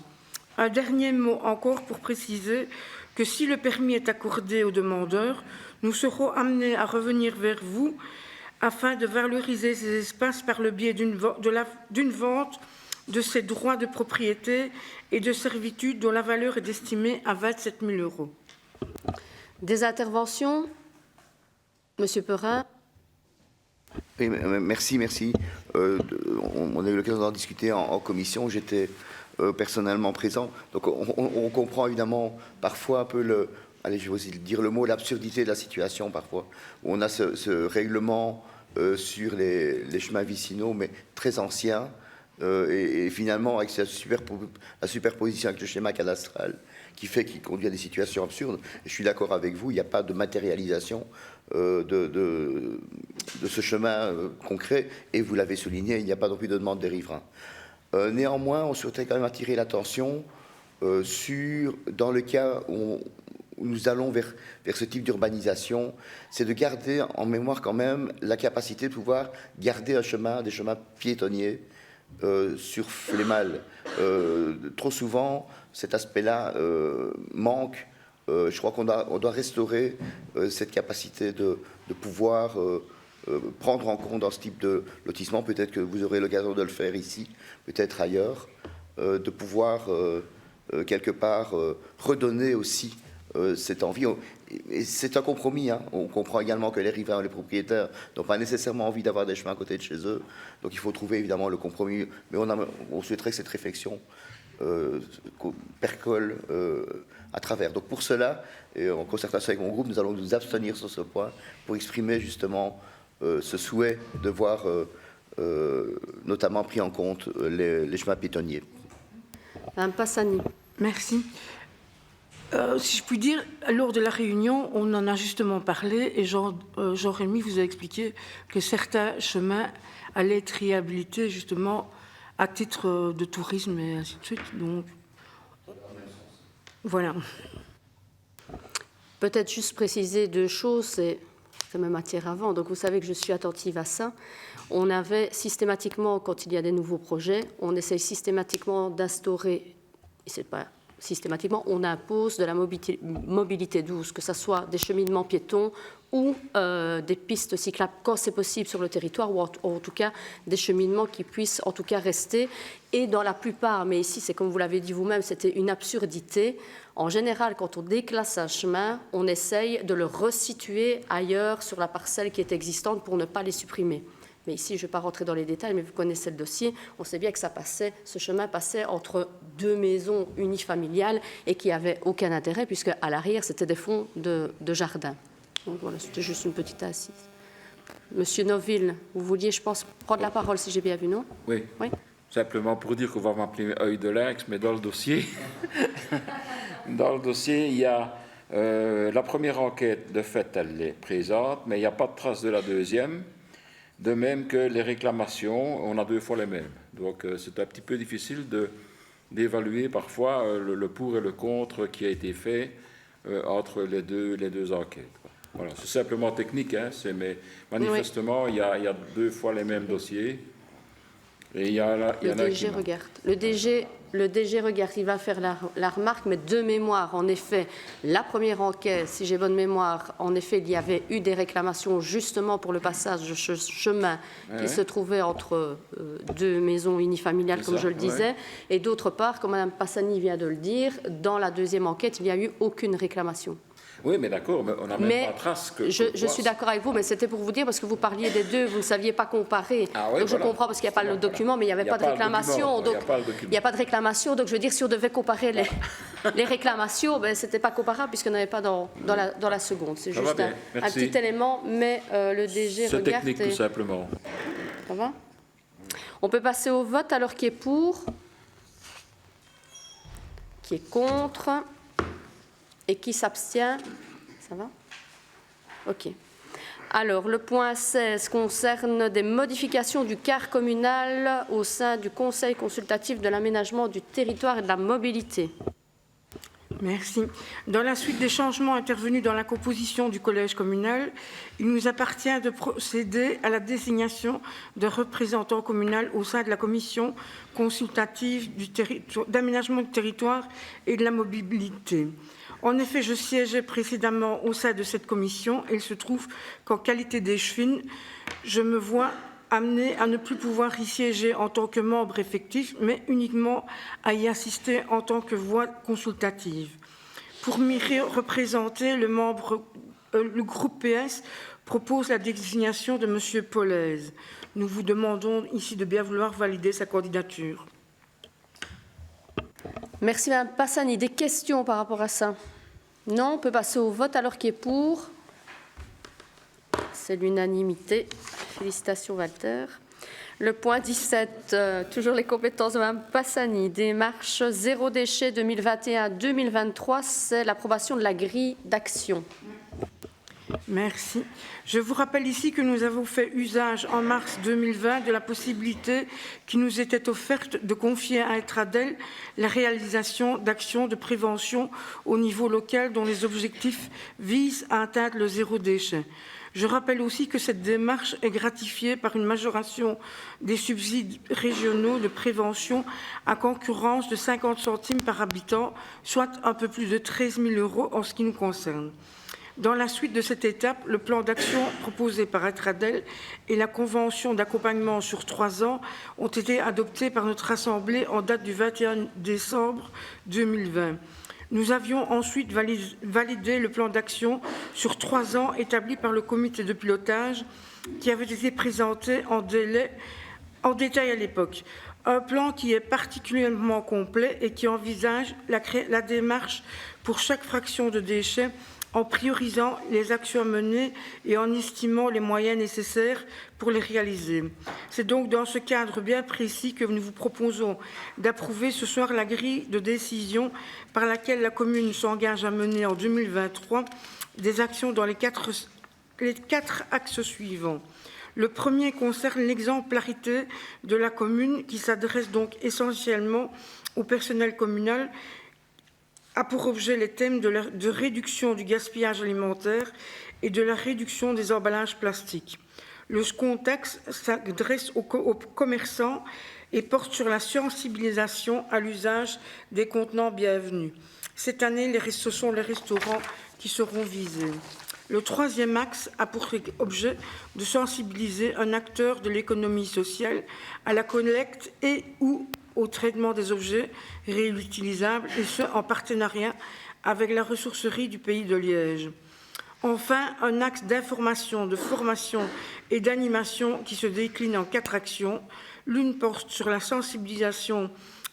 Un dernier mot encore pour préciser que si le permis est accordé aux demandeurs, nous serons amenés à revenir vers vous afin de valoriser ces espaces par le biais d'une vente de ces droits de propriété et de servitude dont la valeur est estimée à 27 000 €. Des interventions? Monsieur Perrin. Oui, merci. On a eu l'occasion d'en discuter en commission. J'étais personnellement présent. Donc on comprend évidemment parfois un peu allez, je vais aussi dire le mot, l'absurdité de la situation parfois. On a ce règlement sur les chemins vicinaux, mais très anciens, et finalement avec la superposition avec le schéma cadastral qui conduit à des situations absurdes. Et je suis d'accord avec vous, il n'y a pas de matérialisation de ce chemin concret, et vous l'avez souligné, il n'y a pas non plus de demande des riverains. Néanmoins, on souhaiterait quand même attirer l'attention dans le cas où nous allons vers ce type d'urbanisation, c'est de garder en mémoire quand même la capacité de pouvoir garder des chemins piétonniers sur Flémal. Trop souvent, cet aspect-là manque. Je crois qu'on doit restaurer cette capacité de pouvoir prendre en compte dans ce type de lotissement, peut-être que vous aurez l'occasion de le faire ici, peut-être ailleurs, de pouvoir quelque part redonner aussi cette envie. Et c'est un compromis. Hein. On comprend également que les riverains, les propriétaires n'ont pas nécessairement envie d'avoir des chemins à côté de chez eux. Donc il faut trouver évidemment le compromis. Mais on souhaiterait que cette réflexion percole à travers. Donc pour cela, et en concertation avec mon groupe, nous allons nous abstenir sur ce point pour exprimer justement ce souhait de voir notamment pris en compte les chemins piétonniers. Madame Passani. Merci. Si je puis dire, lors de la réunion, on en a justement parlé et Jean-Rémy vous a expliqué que certains chemins allaient être réhabilités justement à titre de tourisme et ainsi de suite. Donc, voilà. Peut-être juste préciser deux choses, c'est ma matière avant, donc vous savez que je suis attentive à ça. On avait systématiquement, quand il y a des nouveaux projets, on essaye systématiquement d'instaurer, et c'est pas systématiquement, on impose de la mobilité douce, que ce soit des cheminements piétons ou des pistes cyclables quand c'est possible sur le territoire, ou en tout cas des cheminements qui puissent en tout cas rester. Et dans la plupart, mais ici c'est comme vous l'avez dit vous-même, c'était une absurdité. En général, quand on déclasse un chemin, on essaye de le resituer ailleurs sur la parcelle qui est existante pour ne pas les supprimer. Mais ici, je ne vais pas rentrer dans les détails, mais vous connaissez le dossier. On sait bien que ce chemin passait entre deux maisons unifamiliales et qui n'avaient aucun intérêt, puisque à l'arrière, c'était des fonds de jardin. Donc voilà, c'était juste une petite assise. Monsieur Noville, vous vouliez, je pense, prendre la parole, si j'ai bien vu, non? Oui. Oui. Simplement pour dire qu'on va m'appeler œil de lynx, mais dans le dossier. Dans le dossier, il y a la première enquête, de fait, elle est présente, mais il n'y a pas de trace de la deuxième. De même que les réclamations, on a 2 fois les mêmes. Donc c'est un petit peu difficile d'évaluer parfois le pour et le contre qui a été fait entre les deux enquêtes. Voilà, c'est simplement technique, hein, mais manifestement, oui. il y a 2 fois les mêmes dossiers. Et il y en a DG regarde. Le DG regarde, il va faire la remarque, mais de mémoire, en effet, la première enquête, si j'ai bonne mémoire, en effet, il y avait eu des réclamations justement pour le passage de ce chemin qui se trouvait entre 2 maisons unifamiliales, comme je le disais. Et d'autre part, comme Mme Passani vient de le dire, dans la deuxième enquête, il n'y a eu aucune réclamation. Oui, mais d'accord, mais on n'a même pas de trace. Je suis d'accord avec vous, mais c'était pour vous dire, parce que vous parliez des deux, vous ne saviez pas comparer. Ah oui, donc je comprends, parce qu'il n'y a pas le document, mais il n'y avait pas de réclamation. Donc il n'y a pas de réclamation. Donc je veux dire, si on devait comparer les réclamations, ben, ce n'était pas comparable, puisqu'on n'avait pas dans la seconde. C'est juste un petit élément, mais le DG regarde. C'est technique, tout simplement. Ça va? On peut passer au vote, alors qui est pour, qui est contre et qui s'abstient. Ça va? OK. Alors, le point 16 concerne des modifications du quart communal au sein du Conseil consultatif de l'aménagement du territoire et de la mobilité. Merci. Dans la suite des changements intervenus dans la composition du collège communal, il nous appartient de procéder à la désignation de représentants communaux au sein de la commission consultative d'aménagement du territoire et de la mobilité. En effet, je siégeais précédemment au sein de cette commission et il se trouve qu'en qualité d'échevine, je me vois amenée à ne plus pouvoir y siéger en tant que membre effectif, mais uniquement à y assister en tant que voix consultative. Pour m'y représenter, le groupe PS propose la désignation de M. Polaise. Nous vous demandons ici de bien vouloir valider sa candidature. Merci Mme Passani. Des questions par rapport à ça? Non, on peut passer au vote alors qui est pour. C'est l'unanimité. Félicitations Walter. Le point 17, toujours les compétences de Mme Passani. Démarche zéro déchet 2021-2023, c'est l'approbation de la grille d'action. Merci. Je vous rappelle ici que nous avons fait usage en mars 2020 de la possibilité qui nous était offerte de confier à Etradel la réalisation d'actions de prévention au niveau local dont les objectifs visent à atteindre le zéro déchet. Je rappelle aussi que cette démarche est gratifiée par une majoration des subsides régionaux de prévention à concurrence de 50 centimes par habitant, soit un peu plus de 13 000 € en ce qui nous concerne. Dans la suite de cette étape, le plan d'action proposé par Etradel et la convention d'accompagnement sur 3 ans ont été adoptés par notre Assemblée en date du 21 décembre 2020. Nous avions ensuite validé le plan d'action sur 3 ans établi par le comité de pilotage qui avait été présenté en détail à l'époque. Un plan qui est particulièrement complet et qui envisage la démarche pour chaque fraction de déchets en priorisant les actions à mener et en estimant les moyens nécessaires pour les réaliser. C'est donc dans ce cadre bien précis que nous vous proposons d'approuver ce soir la grille de décision par laquelle la commune s'engage à mener en 2023 des actions dans les quatre axes suivants. Le premier concerne l'exemplarité de la commune qui s'adresse donc essentiellement au personnel communal, a pour objet les thèmes de réduction du gaspillage alimentaire et de la réduction des emballages plastiques. Le second axe s'adresse aux commerçants et porte sur la sensibilisation à l'usage des contenants bienvenus. Cette année, ce sont les restaurants qui seront visés. Le troisième axe a pour objet de sensibiliser un acteur de l'économie sociale à la collecte et ou au traitement des objets réutilisables, et ce, en partenariat avec la ressourcerie du pays de Liège. Enfin, un axe d'information, de formation et d'animation qui se décline en 4 actions. L'une porte sur la sensibilisation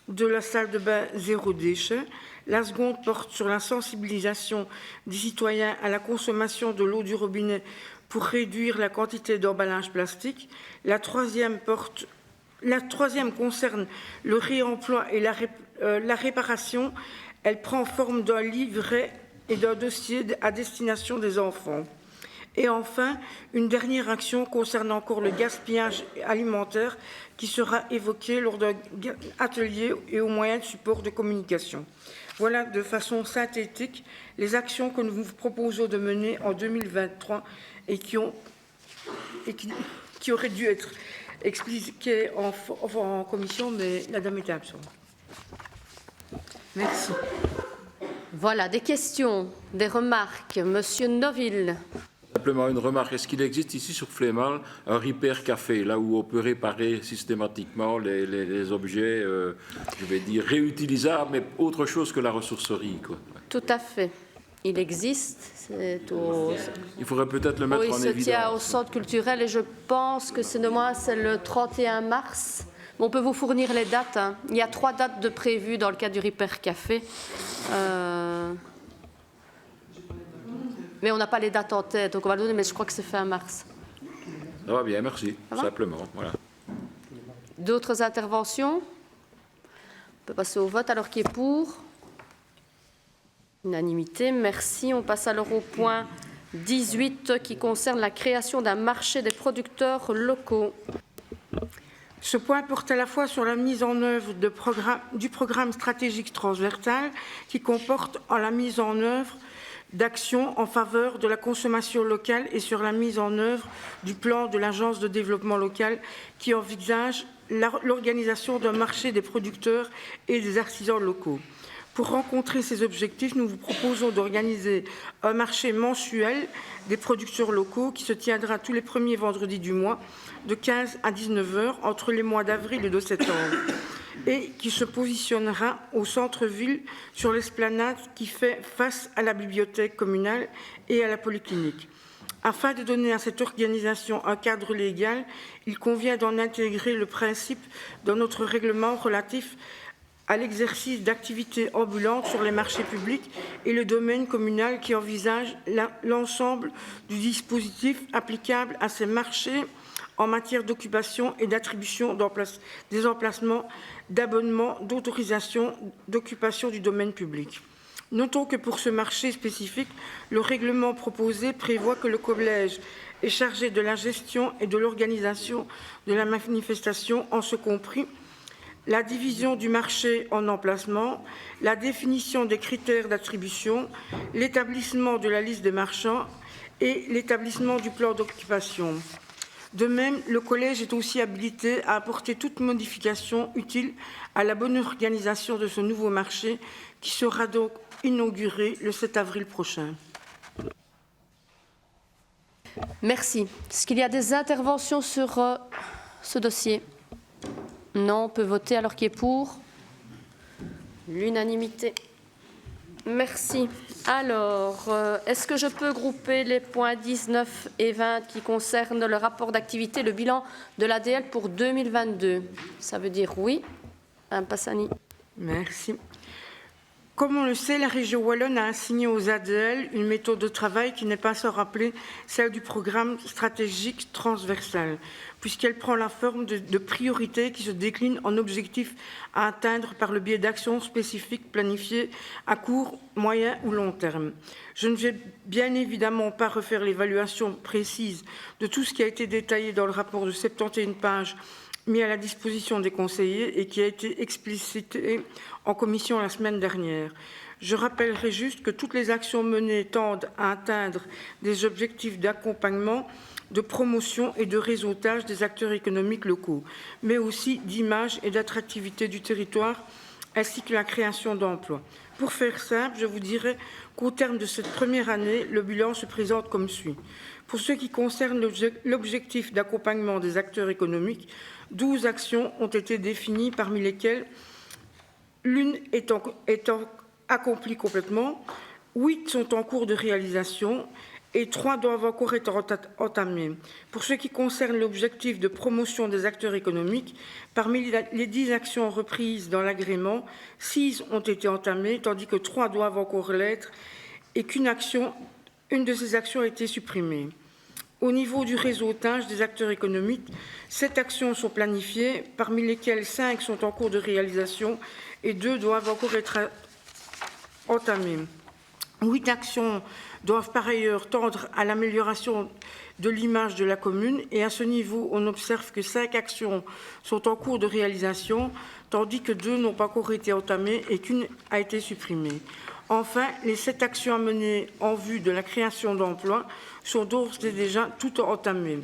de la salle de bain zéro déchet. La seconde porte sur la sensibilisation des citoyens à la consommation de l'eau du robinet pour réduire la quantité d'emballage plastique. La troisième concerne le réemploi et la réparation Elle prend forme d'un livret et d'un dossier à destination des enfants. Et enfin, une dernière action concernant encore le gaspillage alimentaire qui sera évoquée lors d'un atelier et au moyen de support de communication. Voilà de façon synthétique les actions que nous vous proposons de mener en 2023 et qui auraient dû être expliquées en commission, mais la dame était absente. Merci. Voilà, des questions, des remarques. Monsieur Noville. Simplement une remarque. Est-ce qu'il existe ici sur Flémal un repair café, là où on peut réparer systématiquement les objets, je vais dire, réutilisables, mais autre chose que la ressourcerie, quoi. Tout à fait. Il existe. Il faudrait peut-être le mettre en évidence. Oui, il se tient au centre culturel et je pense que c'est le 31 mars. On peut vous fournir les dates. Hein. Il y a 3 dates de prévues dans le cadre du Repair Café. Mais on n'a pas les dates en tête, donc on va le donner, mais je crois que c'est fin mars. Ça va bien, merci. Simplement, voilà. D'autres interventions? On peut passer au vote, alors qui est pour? Unanimité, merci. On passe alors au point 18 qui concerne la création d'un marché des producteurs locaux. Ce point porte à la fois sur la mise en œuvre du programme stratégique transversal qui comporte la mise en œuvre d'actions en faveur de la consommation locale et sur la mise en œuvre du plan de l'Agence de développement local qui envisage l'organisation d'un marché des producteurs et des artisans locaux. Pour rencontrer ces objectifs, nous vous proposons d'organiser un marché mensuel des producteurs locaux qui se tiendra tous les premiers vendredis du mois de 15 à 19 heures entre les mois d'avril et de septembre et qui se positionnera au centre-ville sur l'esplanade qui fait face à la bibliothèque communale et à la polyclinique. Afin de donner à cette organisation un cadre légal, il convient d'en intégrer le principe dans notre règlement relatif à l'exercice d'activités ambulantes sur les marchés publics et le domaine communal qui envisage l'ensemble du dispositif applicable à ces marchés en matière d'occupation et d'attribution des emplacements, d'abonnement, d'autorisation, d'occupation du domaine public. Notons que pour ce marché spécifique, le règlement proposé prévoit que le collège est chargé de la gestion et de l'organisation de la manifestation, en ce compris la division du marché en emplacements, la définition des critères d'attribution, l'établissement de la liste des marchands et l'établissement du plan d'occupation. De même, le collège est aussi habilité à apporter toute modification utile à la bonne organisation de ce nouveau marché qui sera donc inauguré le 7 avril prochain. Merci. Est-ce qu'il y a des interventions sur ce dossier? Non, on peut voter alors qui est pour? L'unanimité. Merci. Alors, est-ce que je peux grouper les points 19 et 20 qui concernent le rapport d'activité, le bilan de l'ADL pour 2022? Ça veut dire oui. Passani. Merci. Comme on le sait, la région wallonne a assigné aux ADL une méthode de travail qui n'est pas sans rappeler celle du programme stratégique transversal, puisqu'elle prend la forme de priorités qui se déclinent en objectifs à atteindre par le biais d'actions spécifiques planifiées à court, moyen ou long terme. Je ne vais bien évidemment pas refaire l'évaluation précise de tout ce qui a été détaillé dans le rapport de 71 pages mis à la disposition des conseillers et qui a été explicité en commission la semaine dernière. Je rappellerai juste que toutes les actions menées tendent à atteindre des objectifs d'accompagnement, de promotion et de réseautage des acteurs économiques locaux, mais aussi d'image et d'attractivité du territoire, ainsi que la création d'emplois. Pour faire simple, je vous dirais qu'au terme de cette première année, le bilan se présente comme suit. Pour ce qui concerne l'objectif d'accompagnement des acteurs économiques, 12 actions ont été définies, parmi lesquelles l'une étant accomplie complètement, 8 sont en cours de réalisation et 3 doivent encore être entamées. Pour ce qui concerne l'objectif de promotion des acteurs économiques, parmi les 10 actions reprises dans l'agrément, 6 ont été entamées, tandis que 3 doivent encore l'être et qu'une de ces actions a été supprimée. Au niveau du réseautage des acteurs économiques, 7 actions sont planifiées, parmi lesquelles 5 sont en cours de réalisation et 2 doivent encore être entamées. 8 actions doivent par ailleurs tendre à l'amélioration de l'image de la commune et à ce niveau, on observe que 5 actions sont en cours de réalisation, tandis que 2 n'ont pas encore été entamées et qu'une a été supprimée. Enfin, les 7 actions à mener en vue de la création d'emplois sont d'ores et déjà toutes entamées.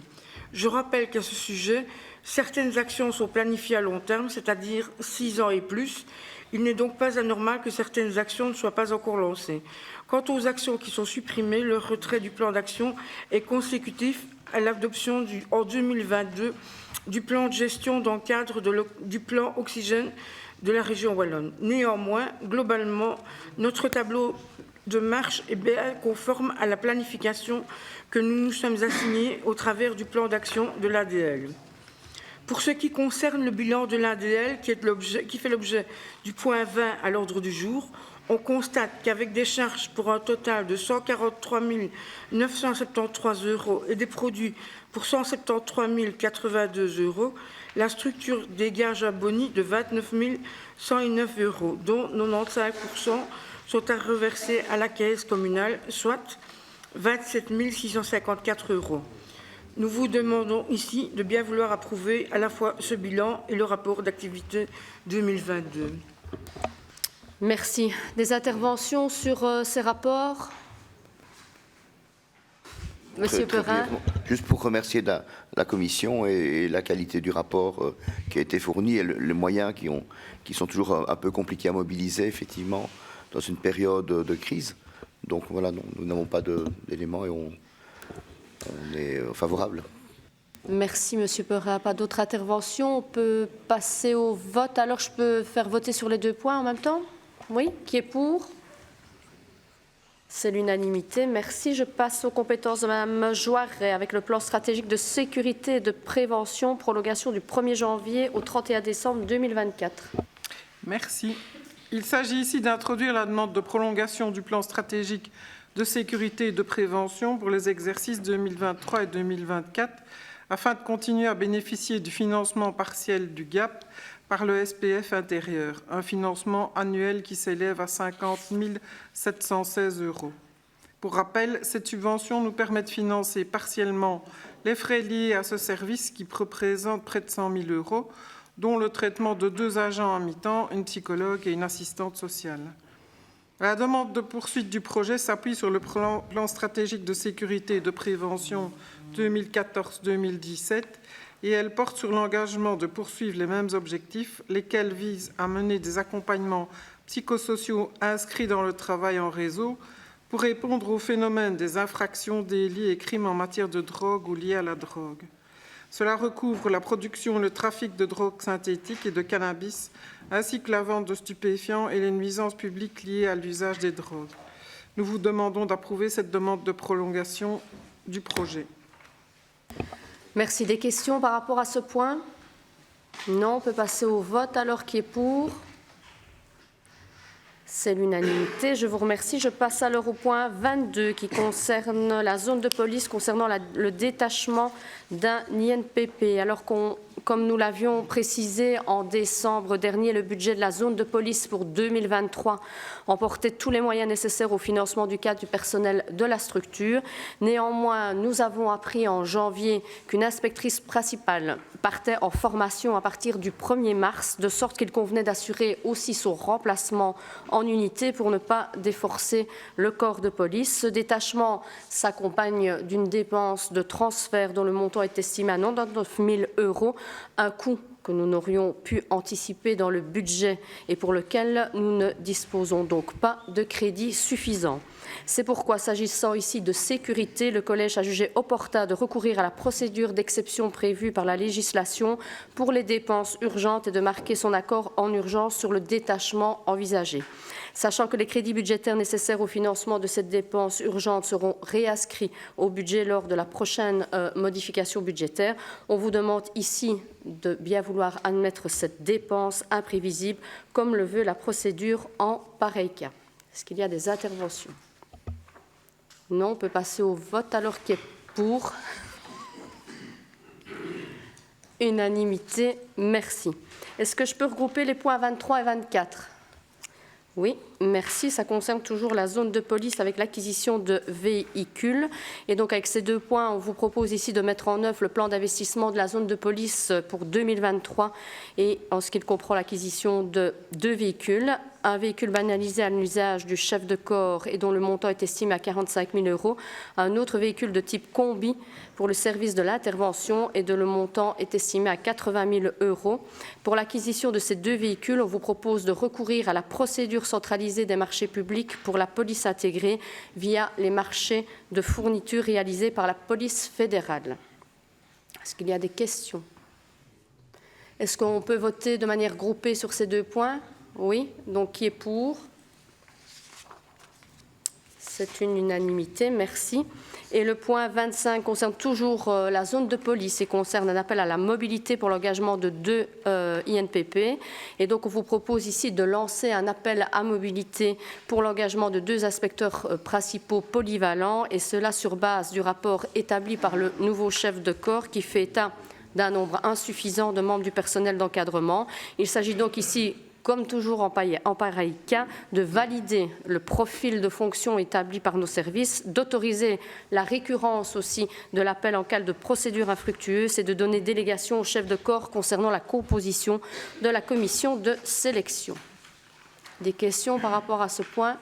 Je rappelle qu'à ce sujet, certaines actions sont planifiées à long terme, c'est-à-dire 6 ans et plus. Il n'est donc pas anormal que certaines actions ne soient pas encore lancées. Quant aux actions qui sont supprimées, leur retrait du plan d'action est consécutif à l'adoption en 2022 du plan de gestion dans le cadre du plan oxygène de la région wallonne. Néanmoins, globalement, notre tableau de marche est bien conforme à la planification que nous nous sommes assignés au travers du plan d'action de l'ADL. Pour ce qui concerne le bilan de l'ADL, qui fait l'objet du point 20 à l'ordre du jour, on constate qu'avec des charges pour un total de 143 973 € et des produits pour 173 082 €, la structure dégage un boni de 29 109 €, dont 95% sont à reverser à la caisse communale, soit 27 654 €. Nous vous demandons ici de bien vouloir approuver à la fois ce bilan et le rapport d'activité 2022. Merci. Des interventions sur ces rapports? Monsieur Perrin. Juste pour remercier la Commission et la qualité du rapport qui a été fourni et les moyens qui sont toujours un peu compliqués à mobiliser, effectivement, dans une période de crise. Donc voilà, nous n'avons pas d'éléments et on est favorable. Merci, Monsieur Perrin. Pas d'autres interventions. On peut passer au vote. Alors, je peux faire voter sur les 2 points en même temps? Oui. Qui est pour? C'est l'unanimité. Merci. Je passe aux compétences de Mme Joiret avec le plan stratégique de sécurité et de prévention, prolongation du 1er janvier au 31 décembre 2024. Merci. Il s'agit ici d'introduire la demande de prolongation du plan stratégique de sécurité et de prévention pour les exercices 2023 et 2024 afin de continuer à bénéficier du financement partiel du GAP par le SPF intérieur, un financement annuel qui s'élève à 50 716 €. Pour rappel, cette subvention nous permet de financer partiellement les frais liés à ce service qui représentent près de 100 000 €, dont le traitement de 2 agents à mi-temps, une psychologue et une assistante sociale. La demande de poursuite du projet s'appuie sur le plan stratégique de sécurité et de prévention 2014-2017 et elle porte sur l'engagement de poursuivre les mêmes objectifs, lesquels visent à mener des accompagnements psychosociaux inscrits dans le travail en réseau pour répondre au phénomène des infractions, délits et crimes en matière de drogue ou liés à la drogue. Cela recouvre la production et le trafic de drogues synthétiques et de cannabis, ainsi que la vente de stupéfiants et les nuisances publiques liées à l'usage des drogues. Nous vous demandons d'approuver cette demande de prolongation du projet. Merci. Des questions par rapport à ce point? Non. On peut passer au vote. Alors, qui est pour? C'est l'unanimité. Je vous remercie. Je passe alors au point 22 qui concerne la zone de police concernant le détachement d'un INPP. Alors comme nous l'avions précisé en décembre dernier, le budget de la zone de police pour 2023 emportait tous les moyens nécessaires au financement du cadre du personnel de la structure. Néanmoins, nous avons appris en janvier qu'une inspectrice principale partait en formation à partir du 1er mars, de sorte qu'il convenait d'assurer aussi son remplacement en unité pour ne pas déforcer le corps de police. Ce détachement s'accompagne d'une dépense de transfert dont le montant est estimé à 99 000 €, un coût que nous n'aurions pu anticiper dans le budget et pour lequel nous ne disposons donc pas de crédit suffisant. C'est pourquoi, s'agissant ici de sécurité, le Collège a jugé opportun de recourir à la procédure d'exception prévue par la législation pour les dépenses urgentes et de marquer son accord en urgence sur le détachement envisagé. Sachant que les crédits budgétaires nécessaires au financement de cette dépense urgente seront réinscrits au budget lors de la prochaine modification budgétaire, on vous demande ici de bien vouloir admettre cette dépense imprévisible comme le veut la procédure en pareil cas. Est-ce qu'il y a des interventions? Non, on peut passer au vote alors qui est pour. Unanimité, merci. Est-ce que je peux regrouper les points 23 et 24? Oui, merci. Ça concerne toujours la zone de police avec l'acquisition de véhicules. Et donc, avec ces 2 points, on vous propose ici de mettre en œuvre le plan d'investissement de la zone de police pour 2023 et en ce qui comprend l'acquisition de 2 véhicules. Un véhicule banalisé à l'usage du chef de corps et dont le montant est estimé à 45 000 €. Un autre véhicule de type combi pour le service de l'intervention et dont le montant est estimé à 80 000 €. Pour l'acquisition de ces 2 véhicules, on vous propose de recourir à la procédure centralisée des marchés publics pour la police intégrée via les marchés de fournitures réalisés par la police fédérale. Est-ce qu'il y a des questions? Est-ce qu'on peut voter de manière groupée sur ces 2 points? Oui, donc qui est pour? C'est une unanimité, merci. Et le point 25 concerne toujours la zone de police et concerne un appel à la mobilité pour l'engagement de 2 INPP. Et donc, on vous propose ici de lancer un appel à mobilité pour l'engagement de 2 inspecteurs principaux polyvalents, et cela sur base du rapport établi par le nouveau chef de corps qui fait état d'un nombre insuffisant de membres du personnel d'encadrement. Il s'agit donc ici, comme toujours en pareil cas, de valider le profil de fonction établi par nos services, d'autoriser la récurrence aussi de l'appel en cas de procédure infructueuse et de donner délégation au chef de corps concernant la composition de la commission de sélection. Des questions par rapport à ce point?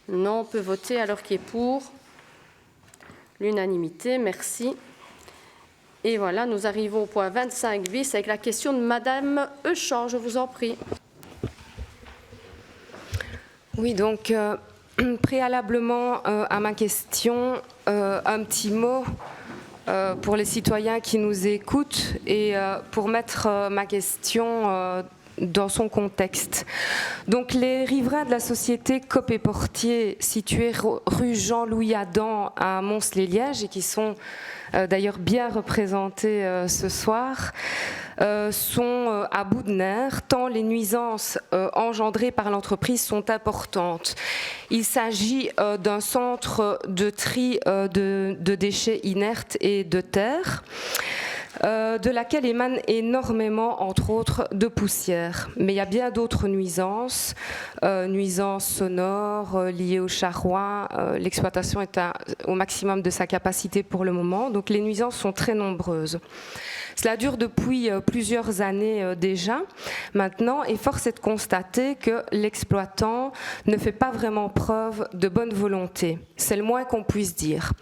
Non, on peut voter. Alors qui est pour? L'unanimité, merci. Et voilà, nous arrivons au point 25 bis avec la question de Madame Euchamp, je vous en prie. Oui, donc préalablement à ma question, un petit mot pour les citoyens qui nous écoutent et pour mettre ma question dans son contexte. Donc les riverains de la société Cop et Portier, située rue Jean-Louis Adam à Mons-les-Lièges et qui sont d'ailleurs bien représentés ce soir, sont à bout de nerfs, tant les nuisances engendrées par l'entreprise sont importantes. Il s'agit d'un centre de tri de déchets inertes et de terre, de laquelle émane énormément, entre autres, de poussière. Mais il y a bien d'autres nuisances, nuisances sonores liées aux charrois. L'exploitation est au maximum de sa capacité pour le moment, donc les nuisances sont très nombreuses. Cela dure depuis plusieurs années déjà maintenant, et force est de constater que l'exploitant ne fait pas vraiment preuve de bonne volonté. C'est le moins qu'on puisse dire.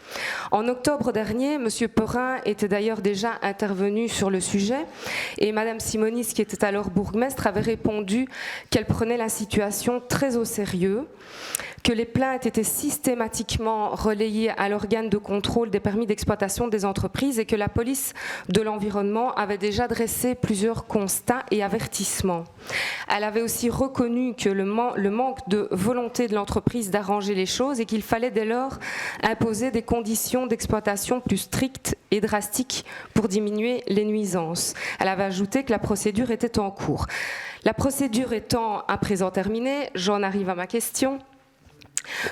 En octobre dernier, M. Perrin était d'ailleurs déjà intervenu sur le sujet, et Mme Simonis, qui était alors bourgmestre, avait répondu qu'elle prenait la situation très au sérieux, que les plaintes étaient systématiquement relayées à l'organe de contrôle des permis d'exploitation des entreprises et que la police de l'environnement avait déjà dressé plusieurs constats et avertissements. Elle avait aussi reconnu que le manque de volonté de l'entreprise d'arranger les choses et qu'il fallait dès lors imposer des conditions d'exploitation plus strictes et drastiques pour diminuer les nuisances. Elle avait ajouté que la procédure était en cours. La procédure étant à présent terminée, j'en arrive à ma question.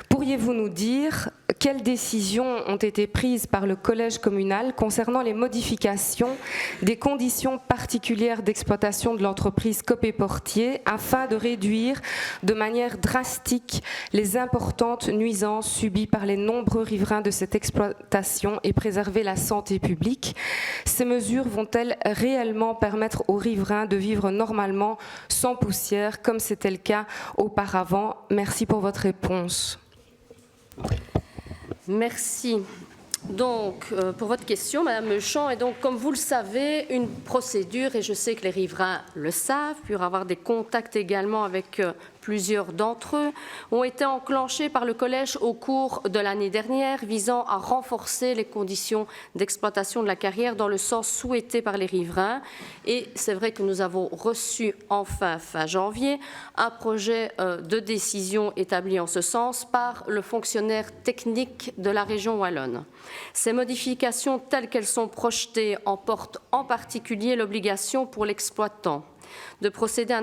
Pourriez-vous nous dire quelles décisions ont été prises par le collège communal concernant les modifications des conditions particulières d'exploitation de l'entreprise Cop et Portier afin de réduire de manière drastique les importantes nuisances subies par les nombreux riverains de cette exploitation et préserver la santé publique? Ces mesures vont-elles réellement permettre aux riverains de vivre normalement sans poussière comme c'était le cas auparavant? Merci pour votre réponse. Merci. Donc, pour votre question, Madame Euchamp, et donc, comme vous le savez, une procédure, et je sais que les riverains le savent, puis avoir des contacts également avec plusieurs d'entre eux, ont été enclenchés par le collège au cours de l'année dernière, visant à renforcer les conditions d'exploitation de la carrière dans le sens souhaité par les riverains. Et c'est vrai que nous avons reçu fin janvier un projet de décision établi en ce sens par le fonctionnaire technique de la région wallonne. Ces modifications telles qu'elles sont projetées emportent en particulier l'obligation pour l'exploitant de procéder à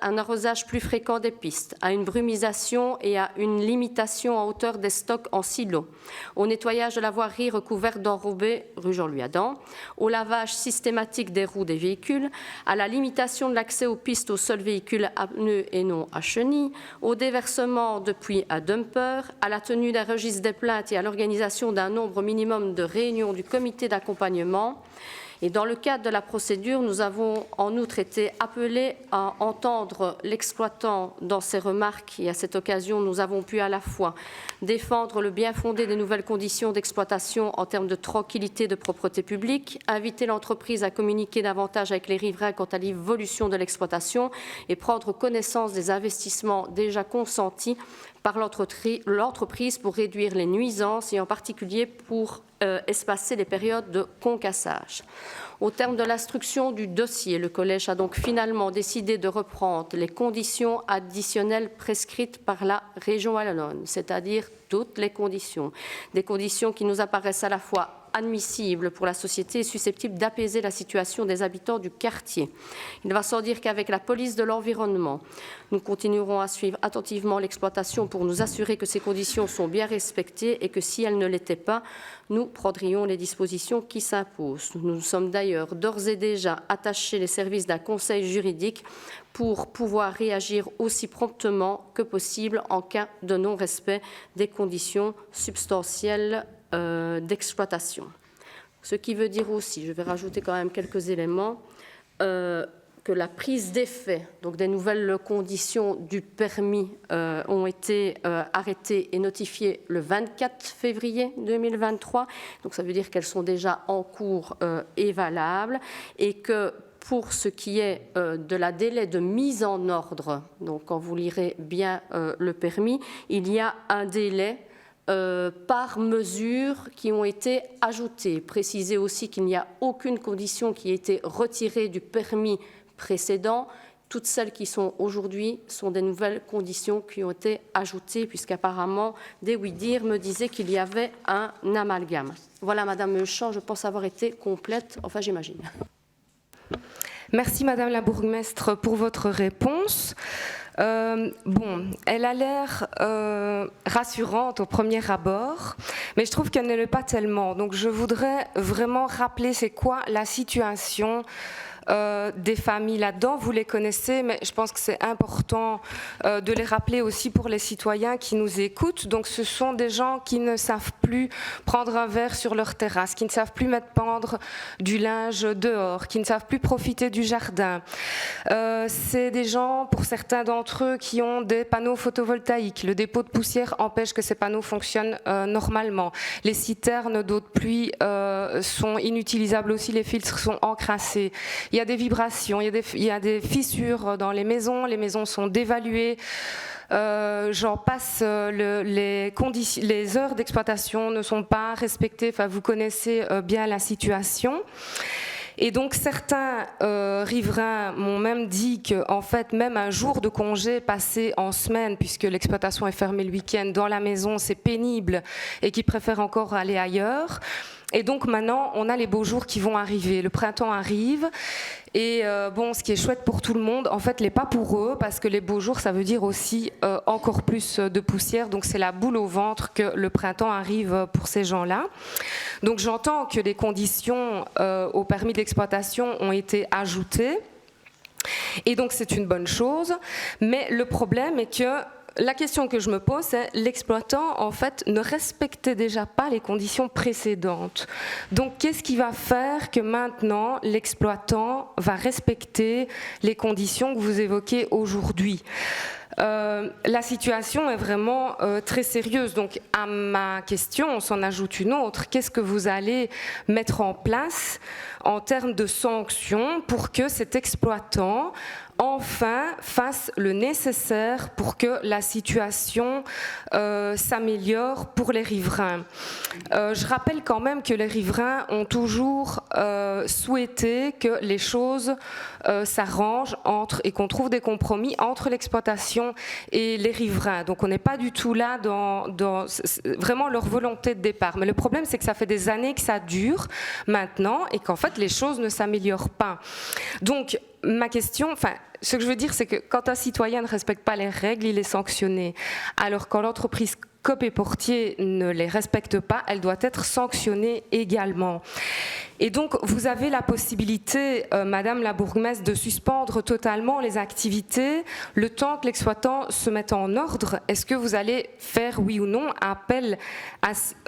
un arrosage plus fréquent des pistes, à une brumisation et à une limitation en hauteur des stocks en silo, au nettoyage de la voirie recouverte d'enrobés rue Jean-Louis-Adam, au lavage systématique des roues des véhicules, à la limitation de l'accès aux pistes aux seuls véhicules à pneus et non à chenilles, au déversement de puits à dumper, à la tenue d'un registre des plaintes et à l'organisation d'un nombre minimum de réunions du comité d'accompagnement. Et dans le cadre de la procédure, nous avons en outre été appelés à entendre l'exploitant dans ses remarques. Et à cette occasion, nous avons pu à la fois défendre le bien fondé des nouvelles conditions d'exploitation en termes de tranquillité et de propreté publique, inviter l'entreprise à communiquer davantage avec les riverains quant à l'évolution de l'exploitation et prendre connaissance des investissements déjà consentis par l'entreprise pour réduire les nuisances et en particulier pour espacer les périodes de concassage. Au terme de l'instruction du dossier, le collège a donc finalement décidé de reprendre les conditions additionnelles prescrites par la région wallonne, c'est-à-dire toutes les conditions, des conditions qui nous apparaissent à la fois admissibles pour la société et susceptibles d'apaiser la situation des habitants du quartier. Il va sans dire qu'avec la police de l'environnement, nous continuerons à suivre attentivement l'exploitation pour nous assurer que ces conditions sont bien respectées et que si elles ne l'étaient pas, nous prendrions les dispositions qui s'imposent. Nous nous sommes d'ailleurs d'ores et déjà attachés les services d'un conseil juridique pour pouvoir réagir aussi promptement que possible en cas de non-respect des conditions substantielles d'exploitation. Ce qui veut dire aussi, je vais rajouter quand même quelques éléments, que la prise d'effet, donc des nouvelles conditions du permis ont été arrêtées et notifiées le 24 février 2023. Donc ça veut dire qu'elles sont déjà en cours et valables et que pour ce qui est de la délai de mise en ordre, donc quand vous lirez bien le permis, il y a un délai par mesure qui ont été ajoutées. Précisez aussi qu'il n'y a aucune condition qui ait été retirée du permis précédent. Toutes celles qui sont aujourd'hui sont des nouvelles conditions qui ont été ajoutées, puisqu'apparemment, des oui-dire me disaient qu'il y avait un amalgame. Voilà, Madame Meuchamp, je pense avoir été complète, enfin j'imagine. Merci Madame la bourgmestre pour votre réponse. Elle a l'air rassurante au premier abord, mais je trouve qu'elle ne l'est pas tellement. Donc je voudrais vraiment rappeler c'est quoi la situation des familles là-dedans. Vous les connaissez, mais je pense que c'est important de les rappeler aussi pour les citoyens qui nous écoutent. Donc ce sont des gens qui ne savent plus prendre un verre sur leur terrasse, qui ne savent plus mettre pendre du linge dehors, qui ne savent plus profiter du jardin. C'est des gens, pour certains d'entre eux, qui ont des panneaux photovoltaïques. Le dépôt de poussière empêche que ces panneaux fonctionnent normalement. Les citernes d'eau de pluie sont inutilisables aussi, les filtres sont encrassés. Il y a des vibrations, il y a des fissures dans les maisons sont dévaluées. J'en passe, les heures d'exploitation ne sont pas respectées, enfin, vous connaissez bien la situation. Et donc certains riverains m'ont même dit qu'en fait, même un jour de congé passé en semaine, puisque l'exploitation est fermée le week-end, dans la maison, c'est pénible et qu'ils préfèrent encore aller ailleurs. Et donc maintenant, on a les beaux jours qui vont arriver. Le printemps arrive et ce qui est chouette pour tout le monde, en fait, l'est pas pour eux parce que les beaux jours, ça veut dire aussi encore plus de poussière. Donc c'est la boule au ventre que le printemps arrive pour ces gens-là. Donc j'entends que les conditions au permis d'exploitation ont été ajoutées et donc c'est une bonne chose. Mais le problème est que la question que je me pose, c'est l'exploitant, en fait, ne respectait déjà pas les conditions précédentes. Donc, qu'est-ce qui va faire que maintenant, l'exploitant va respecter les conditions que vous évoquez aujourd'hui ? La situation est vraiment très sérieuse. Donc, à ma question, on s'en ajoute une autre. Qu'est-ce que vous allez mettre en place en termes de sanctions pour que cet exploitant enfin fasse le nécessaire pour que la situation s'améliore pour les riverains. Je rappelle quand même que les riverains ont toujours souhaité que les choses s'arrangent et qu'on trouve des compromis entre l'exploitation population et les riverains. Donc on n'est pas du tout là dans vraiment leur volonté de départ. Mais le problème, c'est que ça fait des années que ça dure maintenant et qu'en fait les choses ne s'améliorent pas. Donc ma question, ce que je veux dire, c'est que quand un citoyen ne respecte pas les règles, il est sanctionné. Alors quand l'entreprise COP et Portier ne les respecte pas, elle doit être sanctionnée également. Et donc, vous avez la possibilité, Madame la bourgmestre, de suspendre totalement les activités le temps que l'exploitant se mette en ordre. Est-ce que vous allez faire, oui ou non, appel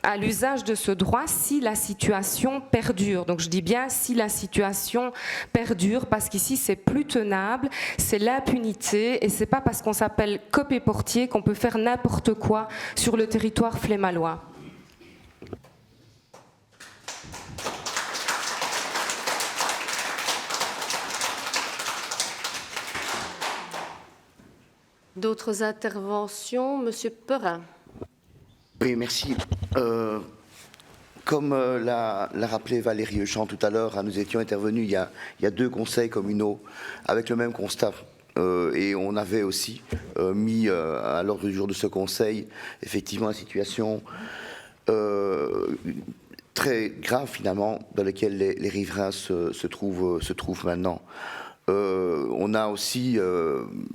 à l'usage de ce droit si la situation perdure? Donc, je dis bien si la situation perdure, parce qu'ici, c'est plus tenable, c'est l'impunité, et c'est pas parce qu'on s'appelle COP et Portier qu'on peut faire n'importe quoi sur le territoire flémallois. D'autres interventions, Monsieur Perrin. Oui, merci. Comme l'a rappelé Valérie Euchamp tout à l'heure, nous étions intervenus il y a 2 conseils communaux avec le même constat. Et on avait aussi mis à l'ordre du jour de ce conseil effectivement une situation très grave finalement dans laquelle les riverains se trouvent maintenant. On a aussi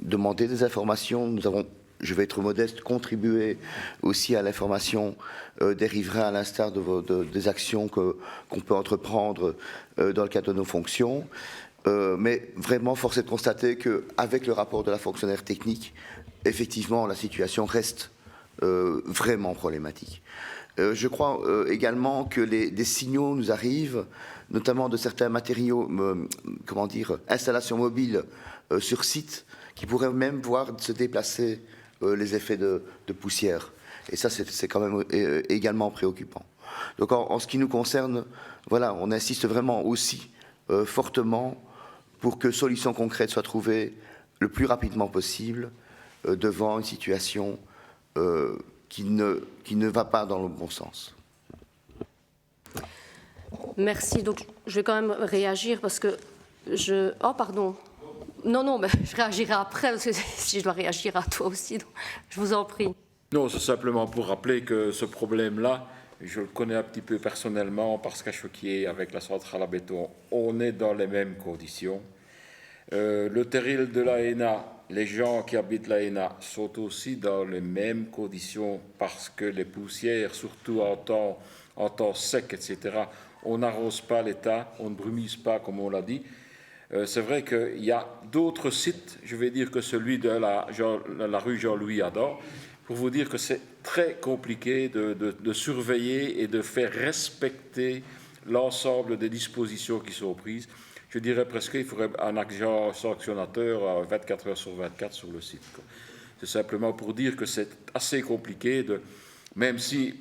demandé des informations. Nous avons, je vais être modeste, contribué aussi à l'information des riverains à l'instar des actions qu'on peut entreprendre dans le cadre de nos fonctions. Mais vraiment, force est de constater qu'avec le rapport de la fonctionnaire technique, effectivement, la situation reste vraiment problématique. Je crois également que des signaux nous arrivent, notamment de certains matériaux, installations mobiles sur site, qui pourraient même voir se déplacer les effets de poussière. Et ça, c'est quand même également préoccupant. Donc en ce qui nous concerne, voilà, on insiste vraiment aussi fortement pour que solutions concrètes soient trouvées le plus rapidement possible devant une situation qui ne va pas dans le bon sens. Merci. Donc, je vais quand même réagir parce que je... Oh, pardon. Non, mais je réagirai après, parce que si je dois réagir à toi aussi, donc, je vous en prie. Non, c'est simplement pour rappeler que ce problème-là, je le connais un petit peu personnellement, parce qu'à Choquier, avec la centrale à béton, on est dans les mêmes conditions. Le terril de l'AENA, les gens qui habitent l'AENA sont aussi dans les mêmes conditions, parce que les poussières, surtout en temps sec, etc., on n'arrose pas l'État, on ne brumise pas, comme on l'a dit. C'est vrai qu'il y a d'autres sites, je vais dire que celui de la rue Jean-Louis Adam, pour vous dire que c'est très compliqué de surveiller et de faire respecter l'ensemble des dispositions qui sont prises. Je dirais presque qu'il faudrait un agent sanctionnateur 24 heures sur 24 sur le site. C'est simplement pour dire que c'est assez compliqué, même si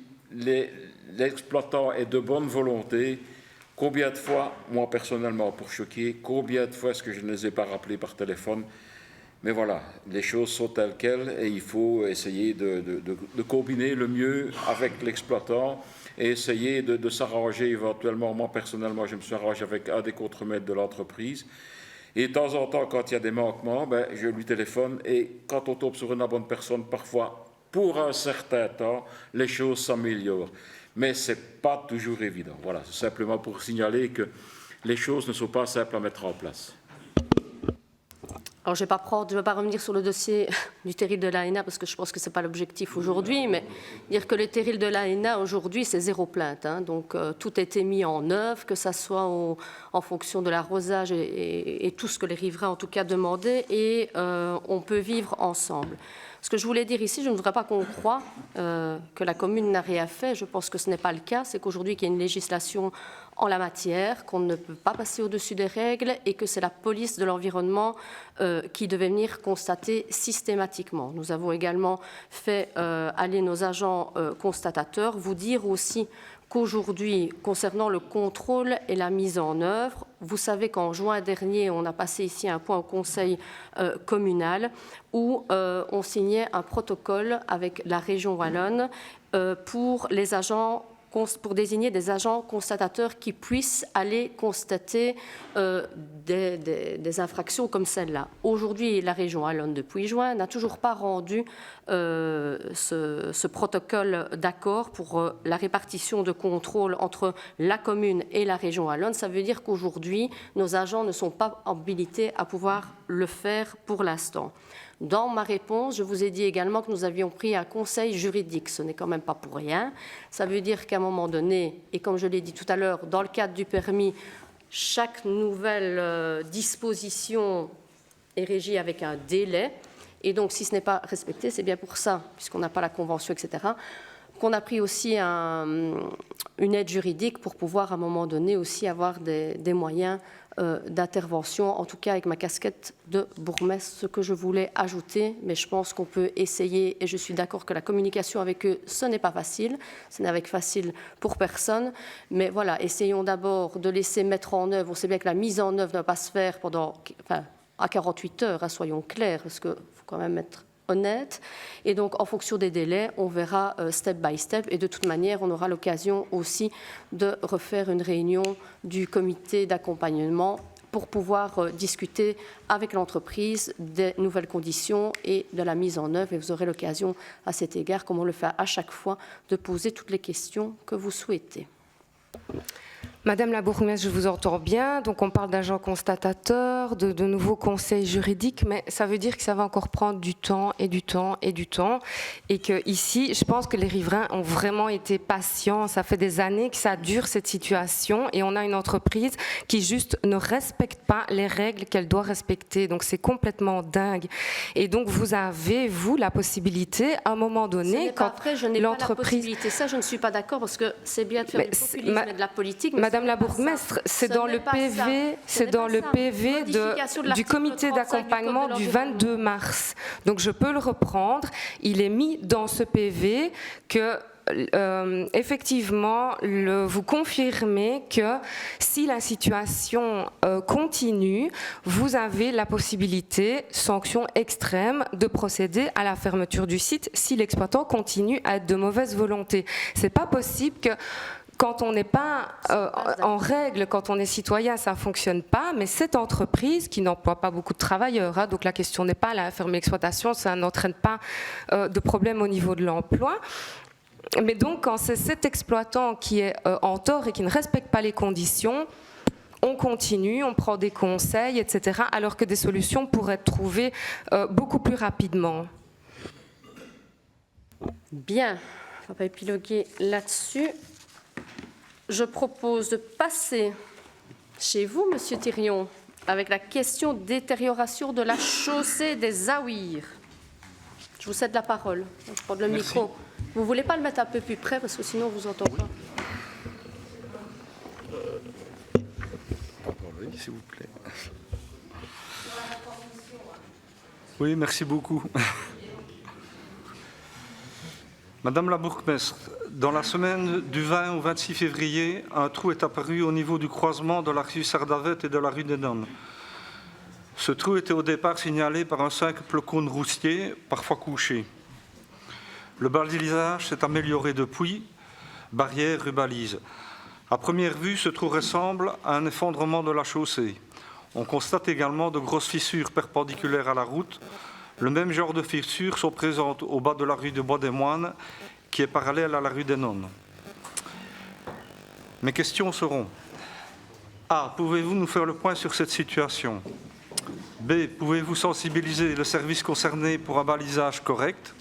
l'exploitant est de bonne volonté. Combien de fois, moi personnellement pour Choquier, combien de fois est-ce que je ne les ai pas rappelés par téléphone? Mais voilà, les choses sont telles quelles et il faut essayer de combiner le mieux avec l'exploitant et essayer de s'arranger éventuellement. Moi personnellement, je me suis arrangé avec un des contremaîtres de l'entreprise. Et de temps en temps, quand il y a des manquements, je lui téléphone et quand on tombe sur une bonne personne, parfois, pour un certain temps, les choses s'améliorent. Mais ce n'est pas toujours évident. Voilà, c'est simplement pour signaler que les choses ne sont pas simples à mettre en place. Alors, je ne vais pas revenir sur le dossier du terril de l'AENA parce que je pense que ce n'est pas l'objectif aujourd'hui, mais dire que le terril de l'AENA aujourd'hui, c'est 0 plainte. Hein, donc, tout a été mis en œuvre, que ça soit en fonction de l'arrosage et tout ce que les riverains, en tout cas, demandaient, et on peut vivre ensemble. Ce que je voulais dire ici, je ne voudrais pas qu'on croie que la commune n'a rien fait. Je pense que ce n'est pas le cas. C'est qu'aujourd'hui, qu'il y a une législation en la matière, qu'on ne peut pas passer au-dessus des règles et que c'est la police de l'environnement qui devait venir constater systématiquement. Nous avons également fait aller nos agents constatateurs, vous dire aussi qu'aujourd'hui, concernant le contrôle et la mise en œuvre, vous savez qu'en juin dernier, on a passé ici un point au conseil communal où on signait un protocole avec la région wallonne pour les agents pour désigner des agents constatateurs qui puissent aller constater des infractions comme celle-là. Aujourd'hui, la région Wallonne, depuis juin, n'a toujours pas rendu ce protocole d'accord pour la répartition de contrôle entre la commune et la région Wallonne. Ça veut dire qu'aujourd'hui, nos agents ne sont pas habilités à pouvoir le faire pour l'instant. Dans ma réponse, je vous ai dit également que nous avions pris un conseil juridique. Ce n'est quand même pas pour rien. Ça veut dire qu'à un moment donné, et comme je l'ai dit tout à l'heure, dans le cadre du permis, chaque nouvelle disposition est régie avec un délai. Et donc, si ce n'est pas respecté, c'est bien pour ça, puisqu'on n'a pas la convention, etc., qu'on a pris aussi une aide juridique pour pouvoir, à un moment donné, aussi avoir des moyens d'intervention, en tout cas avec ma casquette de bourgmestre, ce que je voulais ajouter, mais je pense qu'on peut essayer, et je suis d'accord que la communication avec eux, ce n'est pas facile, ce n'est facile pour personne, mais voilà, essayons d'abord de laisser mettre en œuvre, on sait bien que la mise en œuvre ne va pas se faire à 48 heures, hein, soyons clairs, parce qu'il faut quand même être honnête. Et donc, en fonction des délais, on verra step by step. Et de toute manière, on aura l'occasion aussi de refaire une réunion du comité d'accompagnement pour pouvoir discuter avec l'entreprise des nouvelles conditions et de la mise en œuvre. Et vous aurez l'occasion, à cet égard, comme on le fait à chaque fois, de poser toutes les questions que vous souhaitez. Madame la bourgmestre, je vous entends bien. Donc, on parle d'agents constatateurs, de nouveaux conseils juridiques, mais ça veut dire que ça va encore prendre du temps et du temps et du temps. Et que ici, je pense que les riverains ont vraiment été patients. Ça fait des années que ça dure, cette situation. Et on a une entreprise qui juste ne respecte pas les règles qu'elle doit respecter. Donc, c'est complètement dingue. Et donc, vous avez, vous, la possibilité, à un moment donné, quand après, je n'ai pas la possibilité. Ça, je ne suis pas d'accord, parce que c'est bien de faire du populisme et de la politique. Madame la bourgmestre, c'est dans le PV, du comité d'accompagnement du 22 mars. Donc je peux le reprendre. Il est mis dans ce PV que effectivement, vous confirmez que si la situation continue, vous avez la possibilité, sanction extrême, de procéder à la fermeture du site si l'exploitant continue à être de mauvaise volonté. C'est pas possible que quand on n'est pas en règle, quand on est citoyen, ça ne fonctionne pas, mais cette entreprise qui n'emploie pas beaucoup de travailleurs, hein, donc la question n'est pas la fermer l'exploitation, ça n'entraîne pas de problème au niveau de l'emploi. Mais donc, quand c'est cet exploitant qui est en tort et qui ne respecte pas les conditions, on continue, on prend des conseils, etc., alors que des solutions pourraient être trouvées beaucoup plus rapidement. Bien, on va épiloguer là-dessus. Je propose de passer chez vous, Monsieur Thirion, avec la question de détérioration de la chaussée des Aouirs. Je vous cède la parole. Je prends le micro. Vous ne voulez pas le mettre un peu plus près, parce que sinon, on ne vous entend pas. S'il vous plaît. Oui, merci beaucoup. Madame la bourgmestre, dans la semaine du 20 au 26 février, un trou est apparu au niveau du croisement de la rue Sardavette et de la rue des Nonnes. Ce trou était au départ signalé par un simple cône roustier, parfois couché. Le balisage s'est amélioré depuis, barrière, rubalise. À première vue, ce trou ressemble à un effondrement de la chaussée. On constate également de grosses fissures perpendiculaires à la route. Le même genre de fissures sont présentes au bas de la rue de Bois des Moines, qui est parallèle à la rue des Nonnes. Mes questions seront: A. Pouvez-vous nous faire le point sur cette situation? B. Pouvez-vous sensibiliser le service concerné pour un balisage correct?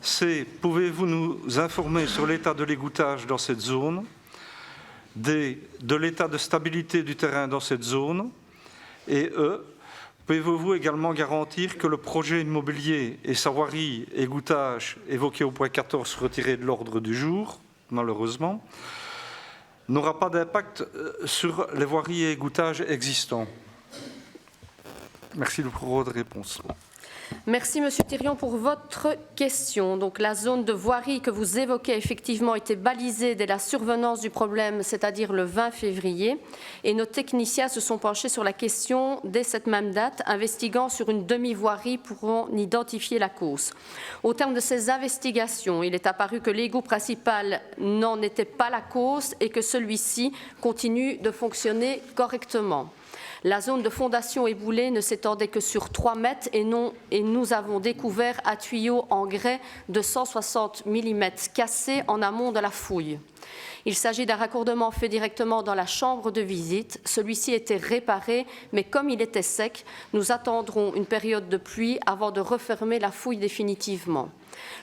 C. Pouvez-vous nous informer sur l'état de l'égouttage dans cette zone? D. De l'état de stabilité du terrain dans cette zone? Et E. Pouvez-vous également garantir que le projet immobilier et sa voirie égouttage évoqué au point 14 retiré de l'ordre du jour, malheureusement, n'aura pas d'impact sur les voiries et égoutages existants? Merci pour votre réponse. Merci, Monsieur Thirion, pour votre question. Donc, la zone de voirie que vous évoquez a effectivement été balisée dès la survenance du problème, c'est-à-dire le 20 février. Et nos techniciens se sont penchés sur la question dès cette même date, investiguant sur une demi-voirie pour en identifier la cause. Au terme de ces investigations, il est apparu que l'égout principal n'en était pas la cause et que celui-ci continue de fonctionner correctement. La zone de fondation éboulée ne s'étendait que sur 3 mètres et nous avons découvert un tuyau en grès de 160 mm cassé en amont de la fouille. Il s'agit d'un raccordement fait directement dans la chambre de visite. Celui-ci était réparé, mais comme il était sec, nous attendrons une période de pluie avant de refermer la fouille définitivement.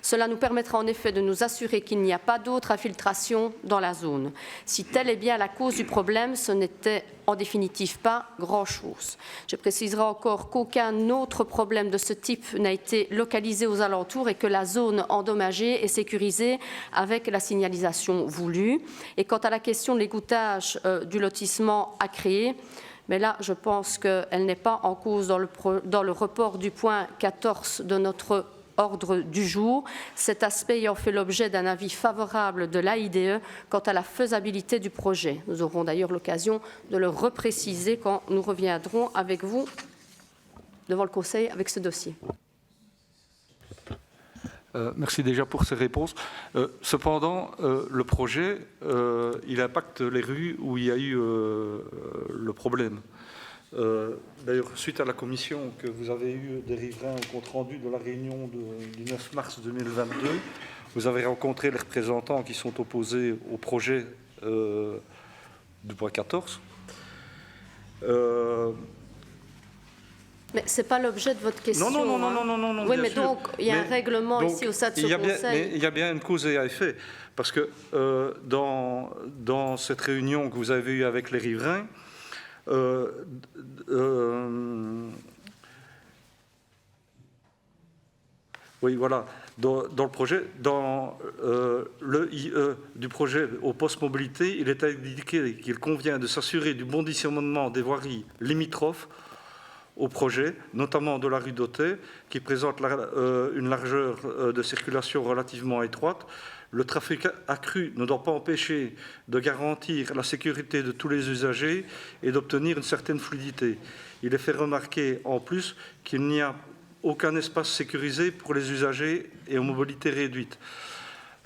Cela nous permettra en effet de nous assurer qu'il n'y a pas d'autre infiltration dans la zone. Si telle est bien la cause du problème, ce n'était en définitive pas grand-chose. Je préciserai encore qu'aucun autre problème de ce type n'a été localisé aux alentours et que la zone endommagée est sécurisée avec la signalisation voulue. Et quant à la question de l'égouttage du lotissement à créer, mais là, je pense qu'elle n'est pas en cause dans le report du point 14 de notre ordre du jour, cet aspect ayant fait l'objet d'un avis favorable de l'AIDE quant à la faisabilité du projet. Nous aurons d'ailleurs l'occasion de le repréciser quand nous reviendrons avec vous devant le Conseil avec ce dossier. Merci déjà pour ces réponses. Cependant, le projet, il impacte les rues où il y a eu le problème. D'ailleurs, suite à la commission que vous avez eue des riverains au compte-rendu de la réunion du 9 mars 2022, vous avez rencontré les représentants qui sont opposés au projet du point 14. Mais ce n'est pas l'objet de votre question. Non. Oui, mais sûr. Donc, il y a un règlement donc, ici au sein de ce Conseil. Il y a bien une cause et un effet. Parce que dans cette réunion que vous avez eue avec les riverains, oui, voilà. Dans le projet, dans le IE du projet au poste mobilité, il est indiqué qu'il convient de s'assurer du bon discernement des voiries limitrophes au projet, notamment de la rue d'Auteuil, qui présente une largeur de circulation relativement étroite. Le trafic accru ne doit pas empêcher de garantir la sécurité de tous les usagers et d'obtenir une certaine fluidité. Il est fait remarquer en plus qu'il n'y a aucun espace sécurisé pour les usagers et aux mobilités réduites.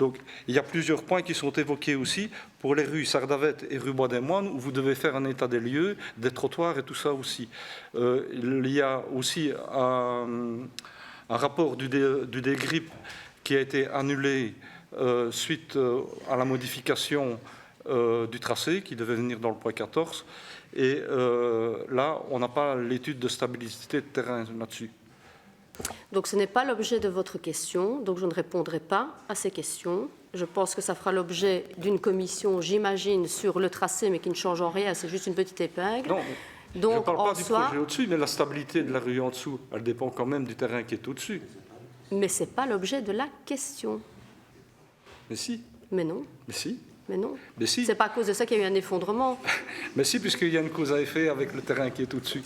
Donc, il y a plusieurs points qui sont évoqués aussi pour les rues Sardavette et rue Bois-des-Moines, où vous devez faire un état des lieux, des trottoirs et tout ça aussi. Il y a aussi un rapport du DGRIP qui a été annulé suite à la modification du tracé qui devait venir dans le point 14. Et là, on n'a pas l'étude de stabilité de terrain là-dessus. Donc ce n'est pas l'objet de votre question, donc je ne répondrai pas à ces questions. Je pense que ça fera l'objet d'une commission, j'imagine, sur le tracé, mais qui ne change en rien, c'est juste une petite épingle. Non, donc, je ne parle pas du projet au-dessus, mais la stabilité de la rue en dessous, elle dépend quand même du terrain qui est au-dessus. Mais ce n'est pas l'objet de la question. Mais si. Mais non. Mais si. Mais non. Mais si. C'est pas à cause de ça qu'il y a eu un effondrement. Mais si, puisqu'il y a une cause à effet avec le terrain qui est au-dessus.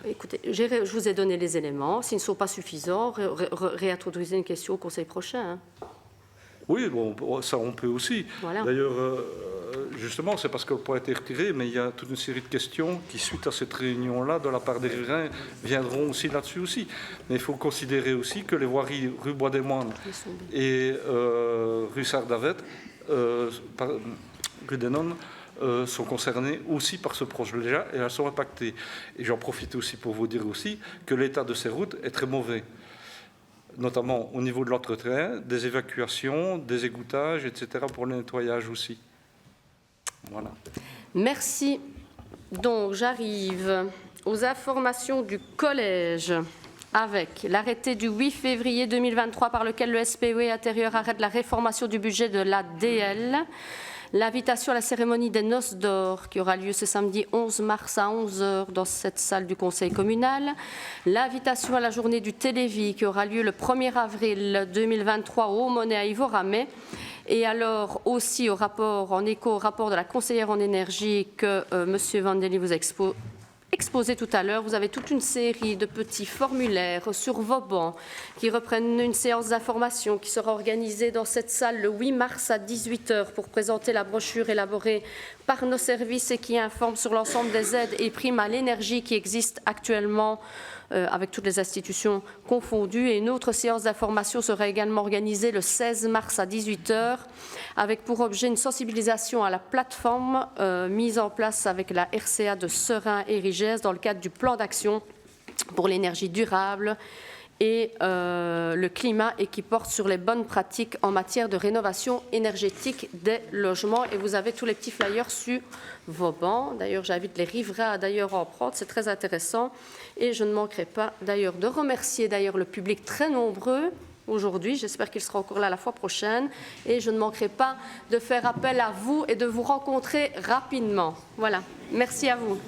Écoutez, je vous ai donné les éléments. S'ils ne sont pas suffisants, réintroduisez une question au Conseil prochain. Hein. Oui, bon, ça on peut aussi. Voilà. D'ailleurs, justement, c'est parce que le point a été retiré, mais il y a toute une série de questions qui, suite à cette réunion-là, de la part des riverains, viendront aussi là-dessus aussi. Mais il faut considérer aussi que les voiries rue Bois-des-Moines et rue Sardavette, rue des Nonnes, sont concernées aussi par ce projet-là et elles sont impactées. Et j'en profite aussi pour vous dire aussi que l'état de ces routes est très mauvais, notamment au niveau de l'entretien, des évacuations, des égoutages, etc. pour le nettoyage aussi. Voilà. Merci. Donc j'arrive aux informations du collège avec l'arrêté du 8 février 2023 par lequel le SPE intérieur arrête la réformation du budget de l'ADL. L'invitation à la cérémonie des Noces d'Or qui aura lieu ce samedi 11 mars à 11h dans cette salle du Conseil communal. L'invitation à la journée du Télévis qui aura lieu le 1er avril 2023 au Monet à Ivoramé. Et alors aussi en écho au rapport de la conseillère en énergie que M. Vandeli vous a exposé exposé tout à l'heure. Vous avez toute une série de petits formulaires sur vos bancs qui reprennent une séance d'information qui sera organisée dans cette salle le 8 mars à 18h pour présenter la brochure élaborée par nos services et qui informe sur l'ensemble des aides et primes à l'énergie qui existent actuellement avec toutes les institutions confondues. Et une autre séance d'information sera également organisée le 16 mars à 18h avec pour objet une sensibilisation à la plateforme mise en place avec la RCA de Serein et Rigès dans le cadre du plan d'action pour l'énergie durable et le climat et qui porte sur les bonnes pratiques en matière de rénovation énergétique des logements. Et vous avez tous les petits flyers sur vos bancs. D'ailleurs, j'invite les riverains à en prendre, c'est très intéressant. Et je ne manquerai pas d'ailleurs de remercier le public très nombreux aujourd'hui. J'espère qu'il sera encore là la fois prochaine. Et je ne manquerai pas de faire appel à vous et de vous rencontrer rapidement. Voilà. Merci à vous.